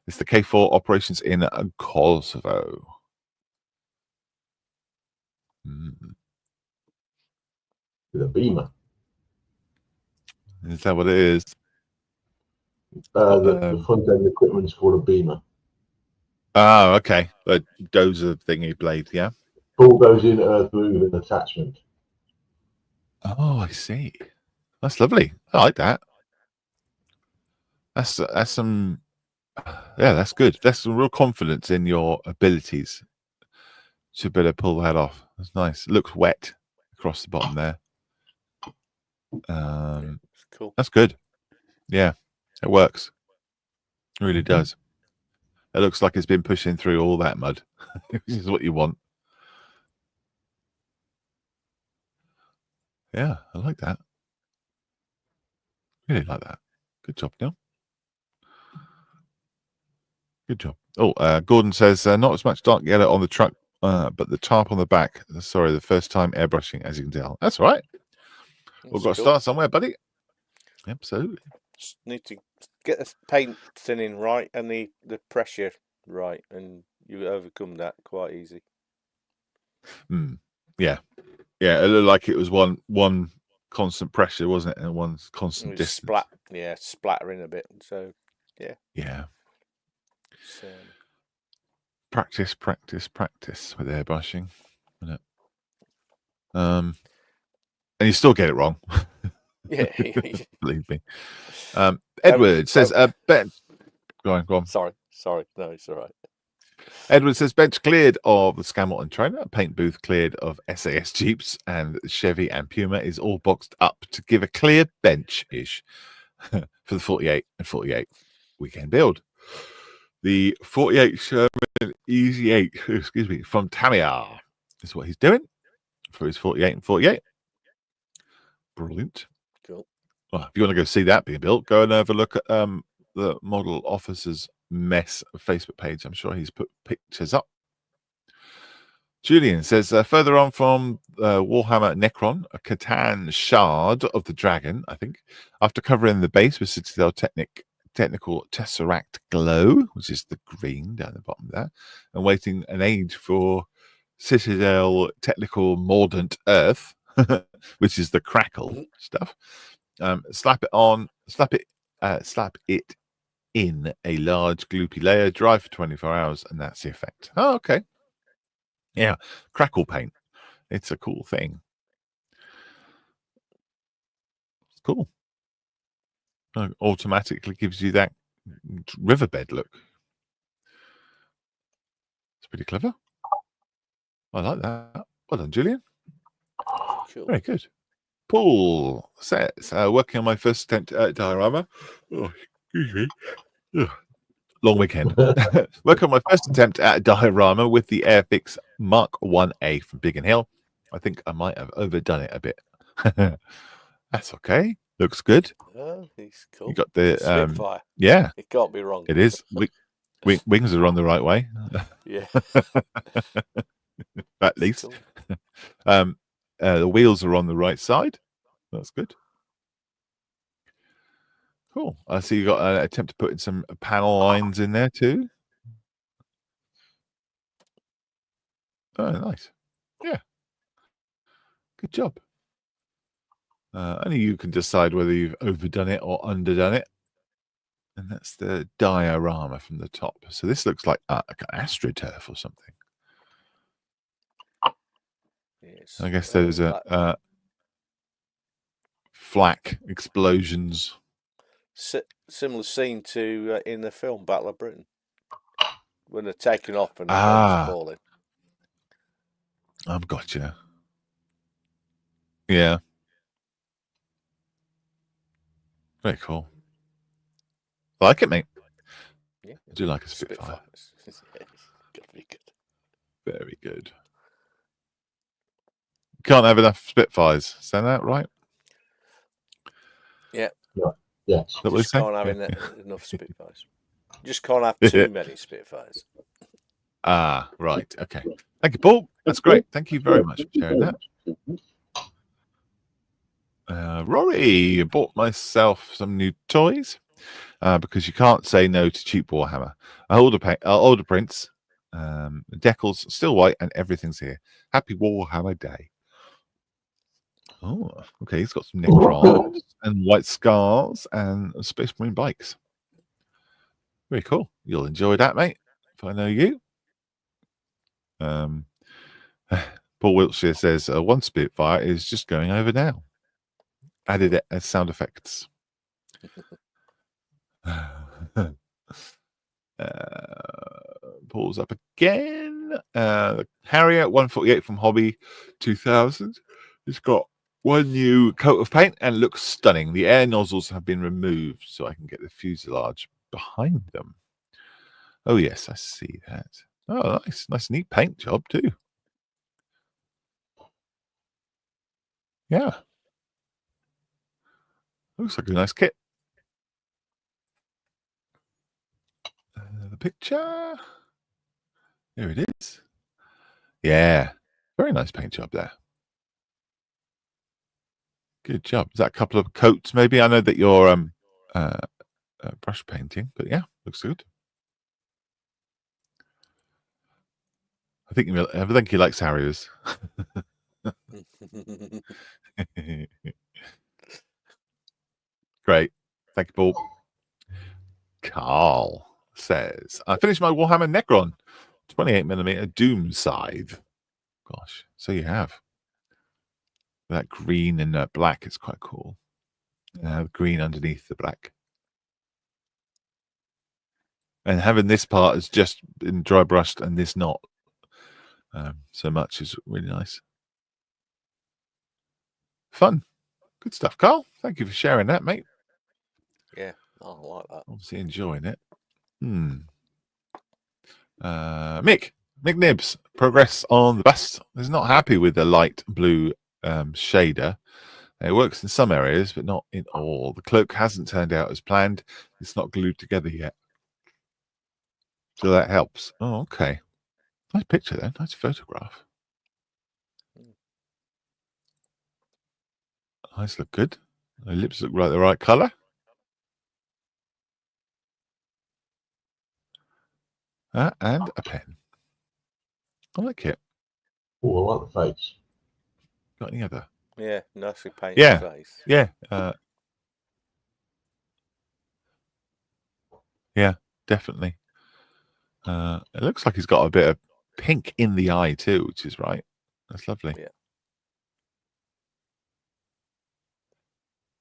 It's the K4 operations in Kosovo. With a beamer. Is that what it is? The front end equipment is called a beamer. Oh, okay. The dozer thingy blade, yeah. All goes in earth moving attachment. Oh, I see. That's lovely. I like that. That's some. Yeah, that's good. That's some real confidence in your abilities to better pull that off. That's nice. It looks wet across the bottom there. Cool. That's good. Yeah, it works. It really does. It looks like it's been pushing through all that mud. This is what you want. Yeah, I like that. Really like that. Good job, Neil. Good job. Oh, Gordon says, not as much dark yellow on the truck, but the tarp on the back. Sorry, the first time airbrushing, as you can tell. That's all right. We've got to start somewhere, buddy. Absolutely. Just need to get the paint thinning right and the pressure right, and you overcome that quite easy. Yeah. Yeah, it looked like it was one constant pressure, wasn't it? And one constant distance. Splattering a bit. So, yeah. Yeah. Practice with airbrushing. Isn't it? And you still get it wrong. Yeah. Believe me. Edward says, Ben. Go on. Sorry. No, it's all right. Edward says, bench cleared of the Scamilton trainer, paint booth cleared of SAS Jeeps, and Chevy and Puma is all boxed up to give a clear bench-ish for the 48 and 48 weekend build. The 48 Sherman Easy 8, from Tamiya is what he's doing for his 48 and 48. Brilliant. Cool. Well, if you want to go see that being built, go and have a look at the Model Officer's Mess Facebook page. I'm sure he's put pictures up. Julian says, further on from Warhammer Necron, a Catan shard of the dragon, I think, after covering the base with Citadel Technical Tesseract Glow, which is the green down the bottom there, and waiting an age for Citadel Technical Mordant Earth, which is the crackle stuff. Slap it in a large gloopy layer, dry for 24 hours, and that's the effect. Oh, okay. Yeah, crackle paint. It's a cool thing. It's cool. Automatically gives you that riverbed look. pretty clever. I like that. Well done, Julian. Cool. Very good. Paul says, working on my first attempt at diorama. Oh, excuse me. Ugh. Long weekend. Working on my first attempt at a diorama with the Airfix Mark 1A from Biggin Hill. I think I might have overdone it a bit. That's okay. Looks good. Oh, he's cool. You got the Spitfire. yeah. It can't be wrong. It is. Wings are on the right way. Yeah. At least. Cool. The wheels are on the right side. That's good. Cool. I see you got an attempt to put in some panel lines in there too. Oh, nice. Yeah. Good job. Only you can decide whether you've overdone it or underdone it. And that's the diorama from the top. So this looks like an astroturf or something. Yes. I guess those are flak explosions. Similar scene to in the film Battle of Britain when they're taking off and the bombs falling. I've got you. Yeah. Very cool. I like it, mate. Yeah. I do like a Spitfire. It's gotta be good. Very good. Can't have enough Spitfires. Is that right? Yeah. Yes. Just can't have enough Spitfires. Just can't have too many Spitfires. Ah, right. Okay. Thank you, Paul. That's great. Thank you very much for sharing that. Rory, bought myself some new toys because you can't say no to cheap Warhammer. Older prints, the decals still white, and everything's here. Happy Warhammer Day. Oh, okay. He's got some Necrons and White Scars and Space Marine bikes. Very cool. You'll enjoy that, mate. If I know you. Paul Wiltshire says one Spitfire is just going over now. Added it as sound effects. Paul's up again. Harrier 148 from Hobby 2000. It's got one new coat of paint and looks stunning. The air nozzles have been removed so I can get the fuselage behind them. Oh, yes, I see that. Oh, nice. Nice, neat paint job, too. Yeah. Looks like a nice kit. The picture. There it is. Yeah. Very nice paint job there. Good job. Is that a couple of coats, maybe? I know that you're brush painting, but yeah, looks good. I think he likes Harriers. Great. Thank you, Paul. Carl says, I finished my Warhammer Necron 28mm Doom Scythe. Gosh, so you have. That green and black is quite cool. Green underneath the black. And having this part is just been dry brushed and this not so much is really nice. Fun. Good stuff, Carl. Thank you for sharing that, mate. Yeah, I like that. Obviously enjoying it. Mick Nibs, progress on the bust. Is not happy with the light blue shader. It works in some areas, but not in all. The cloak hasn't turned out as planned. It's not glued together yet. So that helps. Oh, okay. Nice picture then. Nice photograph. Eyes look good. The lips look the right colour. And a pen. I like it. Oh, I like the face. Got any other? Yeah, nicely painted face. Yeah. Yeah, definitely. It looks like he's got a bit of pink in the eye too, which is right. That's lovely. Yeah.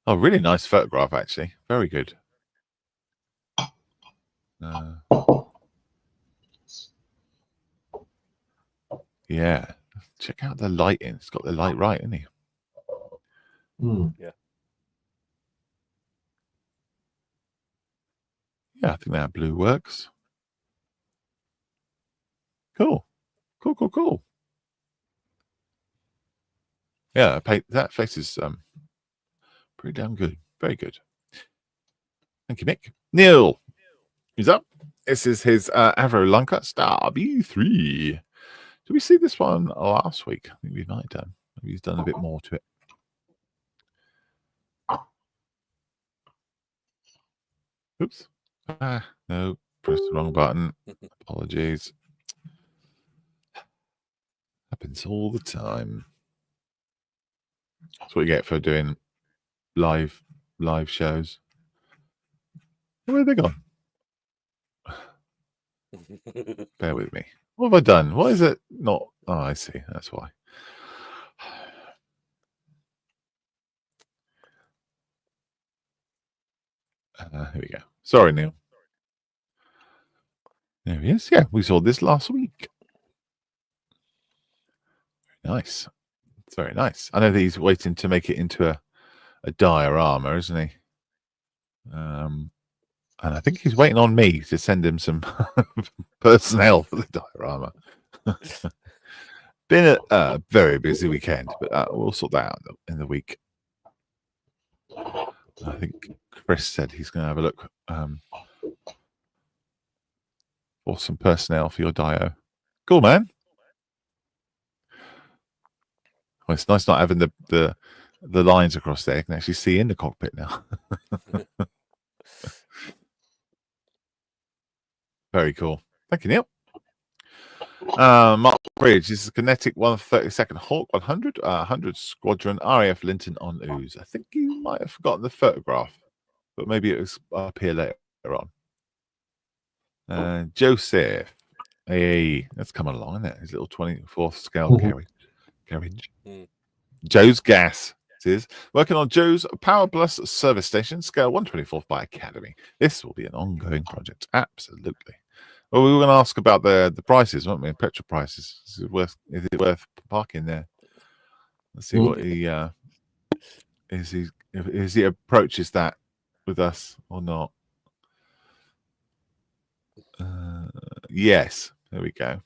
Oh, really nice photograph, actually. Very good. Yeah. Check out the lighting. It's got the light right, isn't he? Yeah. Yeah, I think that blue works. Cool. Cool. Yeah, that face is pretty damn good. Very good. Thank you, Nick. Neil, he's up. This is his Avro Lunker Star B3. Did we see this one last week? I think we might have done. Maybe he's done a bit more to it. Oops. No, pressed the wrong button. Apologies. Happens all the time. That's what you get for doing live shows. Where have they gone? Bear with me. What have I done? What is it? Not. Oh, I see. That's why. Here we go. Sorry, Neil. There he is. Yeah, we saw this last week. Very nice. It's very nice. I know that he's waiting to make it into a diorama, isn't he? And I think he's waiting on me to send him some personnel for the diorama. Been a very busy weekend, but we'll sort that out in the week. I think Chris said he's going to have a look for some personnel for your dio. Cool, man. Well, it's nice not having the lines across there. You can actually see in the cockpit now. Very cool. Thank you, Neil. Mark Bridge, this is Kinetic 132nd Hawk 100, 100 Squadron RAF Linton on Ooze. I think you might have forgotten the photograph, but maybe it was up here later on. Joseph, hey, that's coming along, isn't it? His little 24th scale carriage. Joe's Gas. It is working on Joe's Power Plus service station, scale 1/24 by Academy. This will be an ongoing project. Absolutely. Well, we were going to ask about the prices, weren't we? Petrol prices. Is it worth parking there? Let's see what he is he approaches that with us or not. Yes. There we go.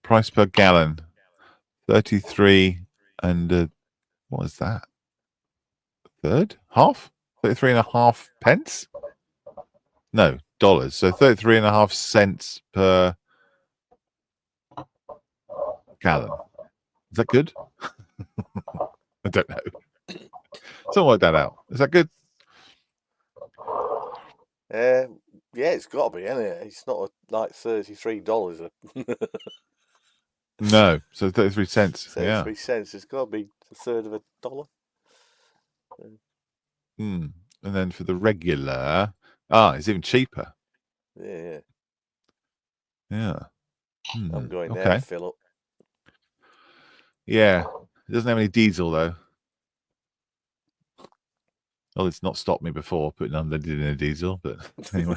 Price per gallon, 33 and what is that? Half? 33.5 pence? No, dollars. So 33.5 cents per gallon. Is that good? I don't know. Someone work that out. Is that good? Yeah, it's got to be, isn't it? It's not like $33. No, so 33 cents. 33 cents. It's got to be a third of $1. And then for the regular, it's even cheaper. Yeah. I'm going there to fill up. Yeah, it doesn't have any diesel though. Well, it's not stopped me before putting unleaded in a diesel, but anyway,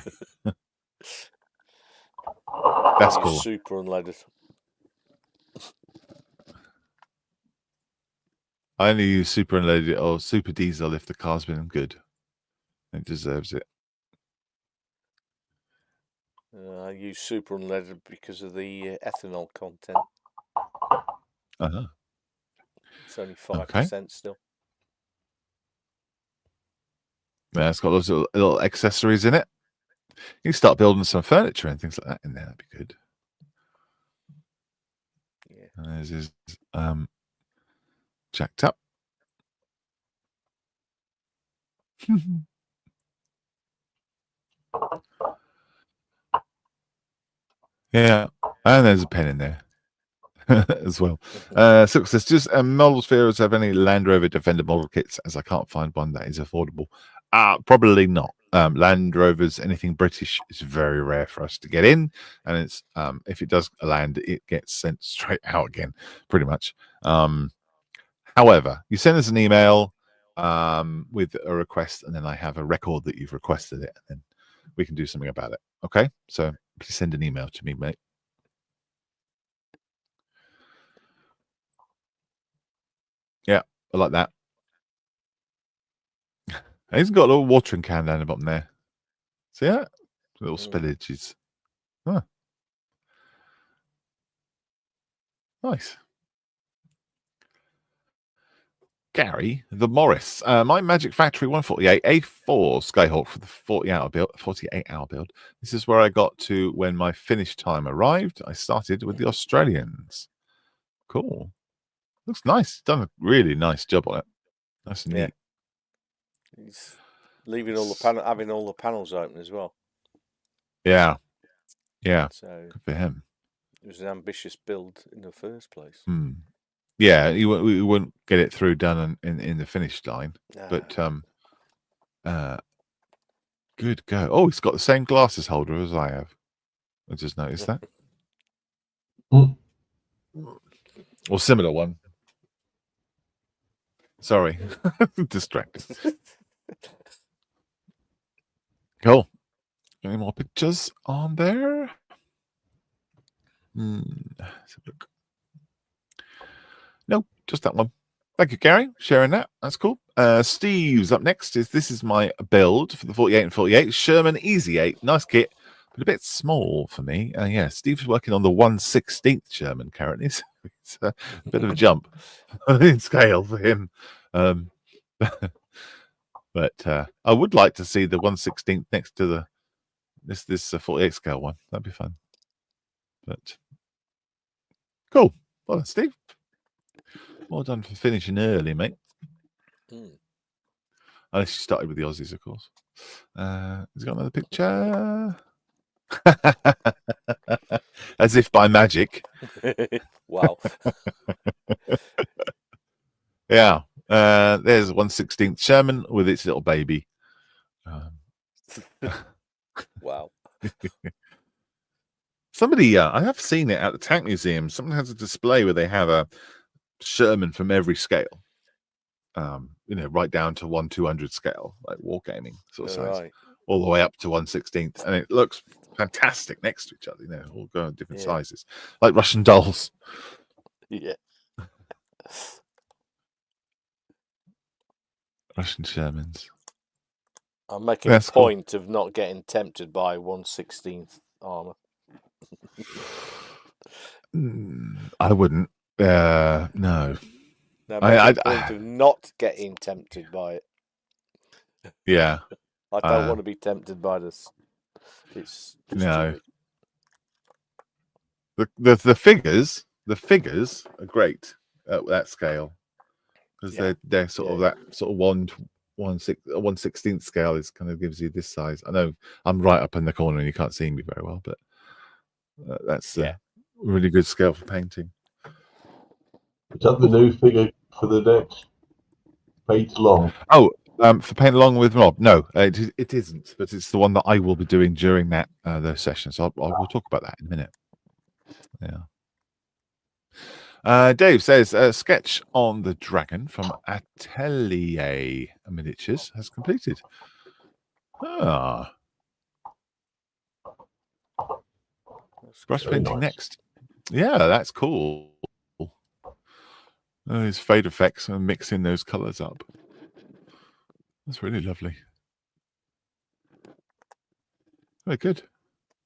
that's cool. Super unleaded. I only use super unleaded or super diesel if the car's been good. It deserves it. I use super unleaded because of the ethanol content. It's only 5% still. Yeah, it's got those little accessories in it. You can start building some furniture and things like that in there. That'd be good. Yeah. And there's his jacked up. Yeah, and there's a pen in there as well. So says, just model spheres have any Land Rover Defender model kits, as I can't find one that is affordable. Probably not. Land Rovers, anything British, is very rare for us to get in, and it's if it does land, it gets sent straight out again, pretty much. However, you send us an email with a request, and then I have a record that you've requested it, and then we can do something about it. Okay, so please send an email to me, mate. Yeah, I like that. He's got a little watering can down the bottom there. See that? Little spillages. Huh. Nice. Gary, the Morris, my Magic Factory 148 A4 Skyhawk for the 48-hour build. This is where I got to when my finish time arrived. I started with the Australians. Cool. Looks nice. Done a really nice job on it. Nice and neat. He's leaving all the having all the panels open as well. Yeah. Yeah. So good for him. It was an ambitious build in the first place. Yeah, we wouldn't get it through done in the finish line. Nah. But good go. Oh, he's got the same glasses holder as I have. I just noticed that. Or similar one. Sorry. Distracted. Cool. Any more pictures on there? Let's have a look. No, just that one. Thank you, Gary, sharing that. That's cool. Steve's up next. This is my build for the 48 and 48. Sherman Easy 8. Nice kit, but a bit small for me. Yeah, Steve's working on the 1/16th Sherman currently. So it's a bit of a jump in scale for him. But I would like to see the 1/16th next to the this 48 scale one. That'd be fun. But cool. Well done, Steve. Well done for finishing early, mate. Unless you started with the Aussies, of course. He's got another picture. As if by magic. Wow. Yeah. There's 1/16th Sherman with its little baby. Wow. Somebody, I have seen it at the Tank Museum. Someone has a display where they have a Sherman from every scale. Right down to 1/200 scale, like wargaming sort of size, all the way up to 1/16th, and it looks fantastic next to each other. All going different sizes, like Russian dolls. Yeah. Russian Shermans. I'm making a point of not getting tempted by 1/16th armor. I wouldn't. No. No, I'm making a point of not getting tempted by it. Yeah. I don't want to be tempted by this. It's no. The figures are great at that scale because they're sort of that sort of 1/16th scale is kind of gives you this size. I know I'm right up in the corner and you can't see me very well, but that's a really good scale for painting. Is that the new figure for the next paint along? Oh, for paint along with Rob? No, it isn't. But it's the one that I will be doing during that those sessions. So we'll talk about that in a minute. Yeah. Dave says sketch on the dragon from Atelier Miniatures has completed. Brush painting next. Yeah, that's cool. Those fade effects and mixing those colors up. That's really lovely. Very good.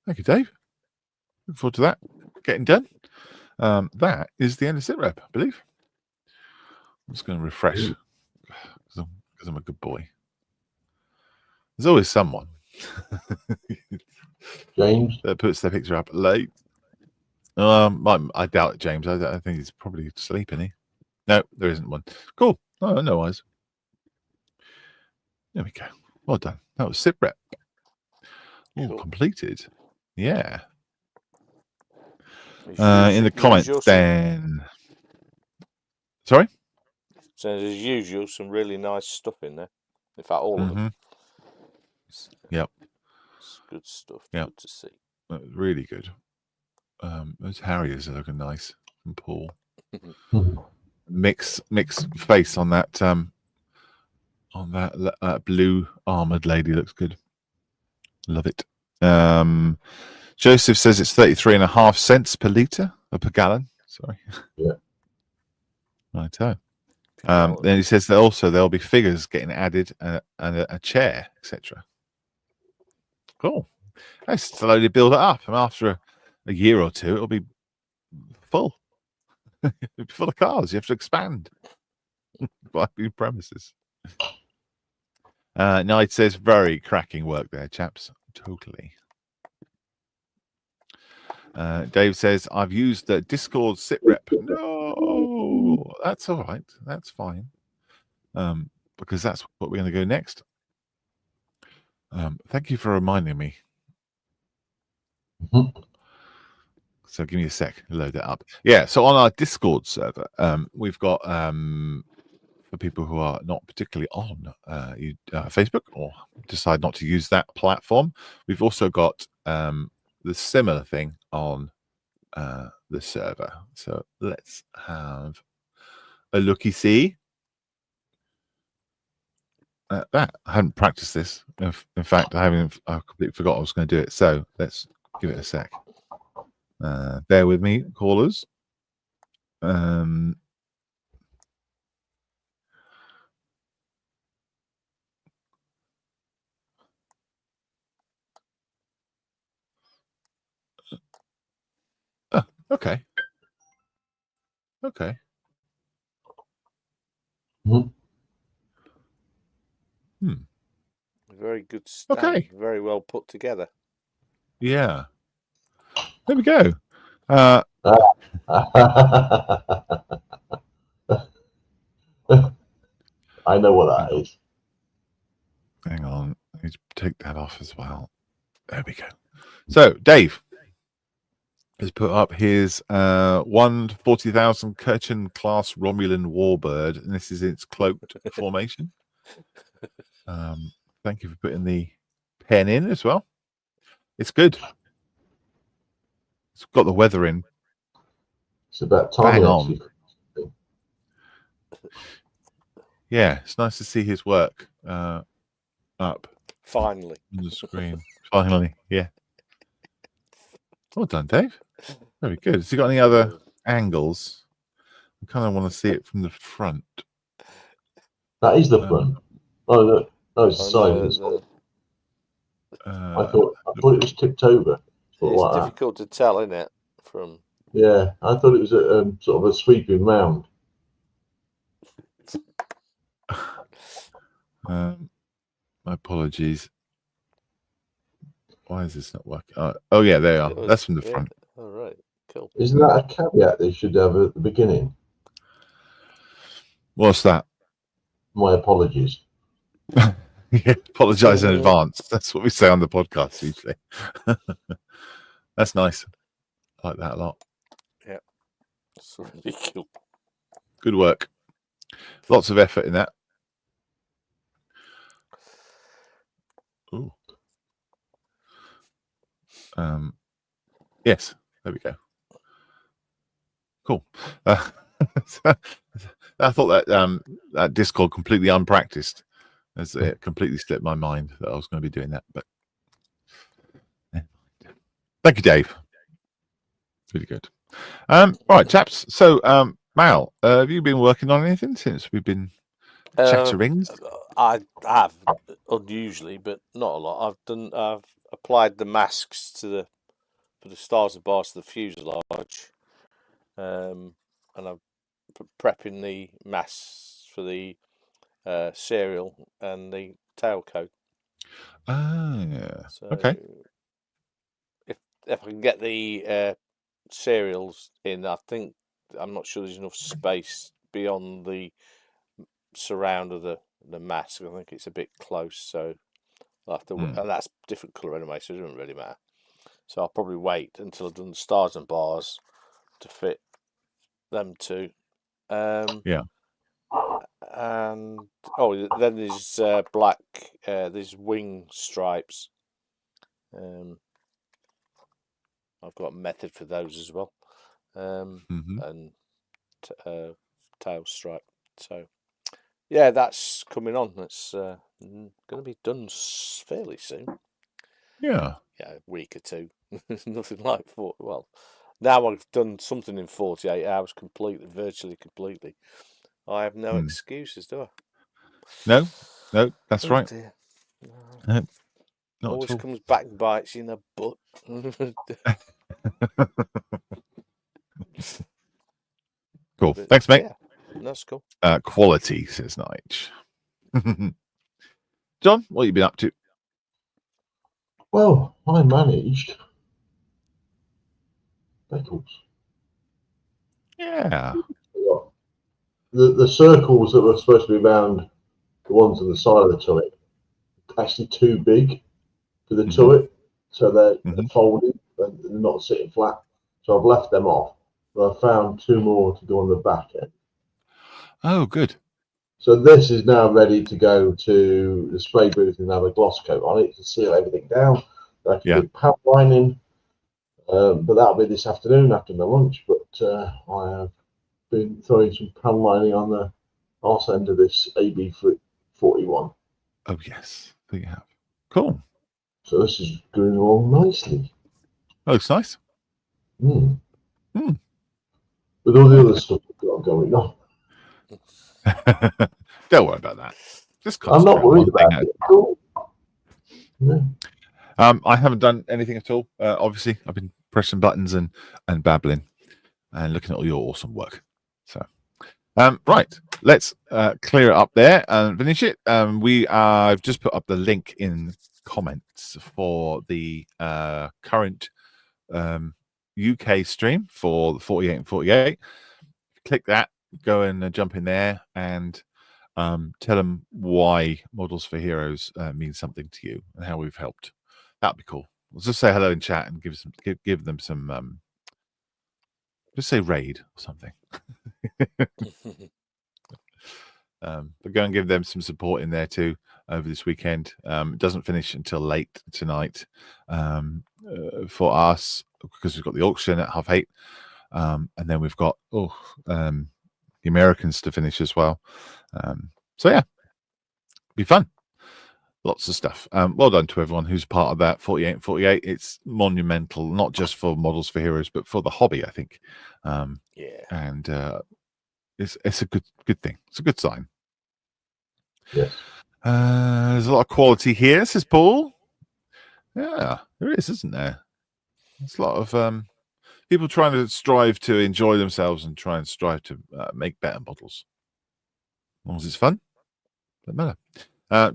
Thank you, Dave. Look forward to that getting done. That is the end of SITREP, I believe. I'm just going to refresh because I'm a good boy. There's always someone James that puts their picture up late. I doubt it, James. I think he's probably sleeping. No, there isn't one. Cool. Oh, no worries. There we go. Well done. That was SITREP. All completed. Yeah. In the comments, then. Sorry? So as usual, some really nice stuff in there. In fact, all of them. Yep. It's good stuff. Yep. Good to see. Really good. Those Harriers are looking nice from Paul. Mix face on that blue armored lady looks good. Love it. Joseph says it's 33.5 cents per litre or per gallon. Sorry. Yeah. Righto. Then he says that also there'll be figures getting added and a chair, etc. Cool. Let's slowly build it up, and after a year or two, it'll be full. It'll be full of cars. You have to expand. Buy new premises. Knight says very cracking work there, chaps. Totally. Dave says I've used the Discord sitrep. No, that's all right. That's fine. Because that's what we're going to go next. Thank you for reminding me. So give me a sec to load that up. Yeah, so on our Discord server, we've got for people who are not particularly on Facebook or decide not to use that platform, we've also got the similar thing on the server. So let's have a looky see. That I hadn't practiced this. In fact, I completely forgot I was going to do it. So let's give it a sec. Bear with me, callers. Okay. Okay. Very good stand. Okay. Very well put together. Yeah. There we go. I know what that is. Hang on. I need to take that off as well. There we go. So Dave has put up his 140,000 Kirchen class Romulan warbird, and this is its cloaked formation. Thank you for putting the pen in as well. It's good. It's got the weather in. It's about time. Bang on. Yeah, it's nice to see his work up. Finally. On the screen. Finally, yeah. Well done, Dave. Very good. Has he got any other angles? I kind of want to see it from the front. That is the front. Oh, no, it's the side. I thought it was tipped over. It's like difficult to tell, isn't it? From yeah, I thought it was a sort of a sweeping mound. My apologies. Why is this not working? Oh yeah, they are. That's from the front. All right, cool. Isn't that a caveat they should have at the beginning? What's that? My apologies. Yeah, apologize in advance. That's what we say on the podcast usually. That's nice. I like that a lot. Yeah, it's really cool. Good work. Lots of effort in that. Ooh. Yes, there we go. Cool. I thought that Discord completely unpracticed, as it completely slipped my mind that I was going to be doing that. But yeah. Thank you, Dave. Really good. Right, chaps. So, Mal, have you been working on anything since we've been chatterings? I have, unusually, but not a lot. I've applied the masks for the stars and bars to the fuselage, and I'm prepping the masks for the serial and the tailcoat. Yeah. So Okay. If I can get the serials in, I'm not sure there's enough space beyond the surround of the mask. I think it's a bit close, so I'll have to. And that's different colour anyway, so it doesn't really matter. So I'll probably wait until I've done the stars and bars to fit them two. Yeah. And then there's black. There's wing stripes. I've got a method for those as well. And tail stripe. So yeah, that's coming on. That's going to be done fairly soon. Yeah. Yeah, a week or two. Nothing like well. Now I've done something in 48 hours virtually completely. I have no excuses, do I? No, that's Oh, right. dear. No, not Always at all. comes back and bites you in the butt. Cool. But, Thanks, mate. yeah, that's cool. Quality, says Nige. John, what have you been up to? Well, I managed Beckles. Yeah. The circles that were supposed to be around the ones on the side of the turret actually too big for the turret, so they're folded and they're not sitting flat. So I've left them off, but I found 2 more to go on the back end. Oh, good. So this is now ready to go to the spray booth and have a gloss coat on it to seal everything down. I can do pad lining, but that'll be this afternoon after my lunch. But I have been throwing some pad lining on the arse end of this AB41. Oh, yes. There you have. Cool. So this is going along nicely. Oh, looks nice. With all the other stuff we've got going on. Don't worry about that. Just I'm not worried about it. Cool. Yeah. I haven't done anything at all. Obviously, I've been pressing buttons and babbling and looking at all your awesome work. So, right, let's clear it up there and finish it. I've just put up the link in comments for the current UK stream for the 48 and 48. Click that, go and jump in there and tell them why Models for Heroes means something to you and how we've helped. That'd be cool. Let's just say hello in chat and give them some just say raid or something. But go and give them some support in there too over this weekend. It doesn't finish until late tonight for us because we've got the auction at 8:30, and then we've got the Americans to finish as well. So yeah, be fun. Lots of stuff. Well done to everyone who's part of that 48 and 48. It's monumental, not just for Models for Heroes, but for the hobby, I think. Yeah. And it's a good thing. It's a good sign. Yes. There's a lot of quality here, says Paul. Yeah, there is, isn't there? There's a lot of people trying to strive to enjoy themselves and try and strive to make better models. As long as it's fun, doesn't matter.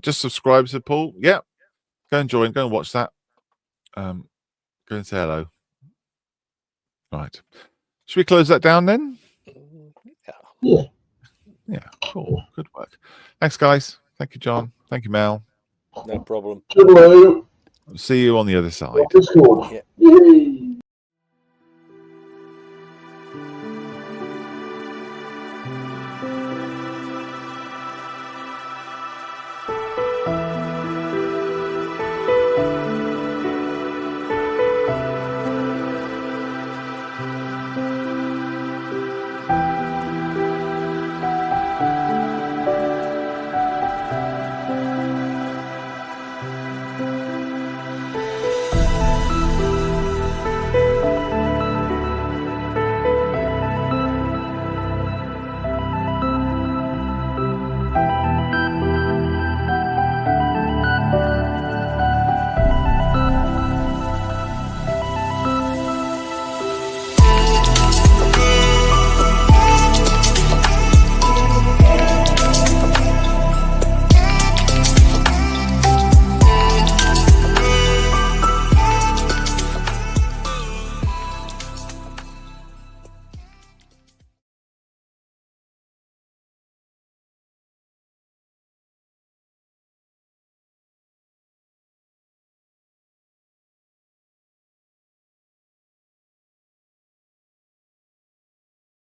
Just subscribe, said Paul. Yeah, go and join. Go and watch that. Go and say hello. Right. Should we close that down then? Yeah. Yeah. Cool. Good work. Thanks, guys. Thank you, John. Thank you, Mel. No problem. Hello. See you on the other side. Yeah.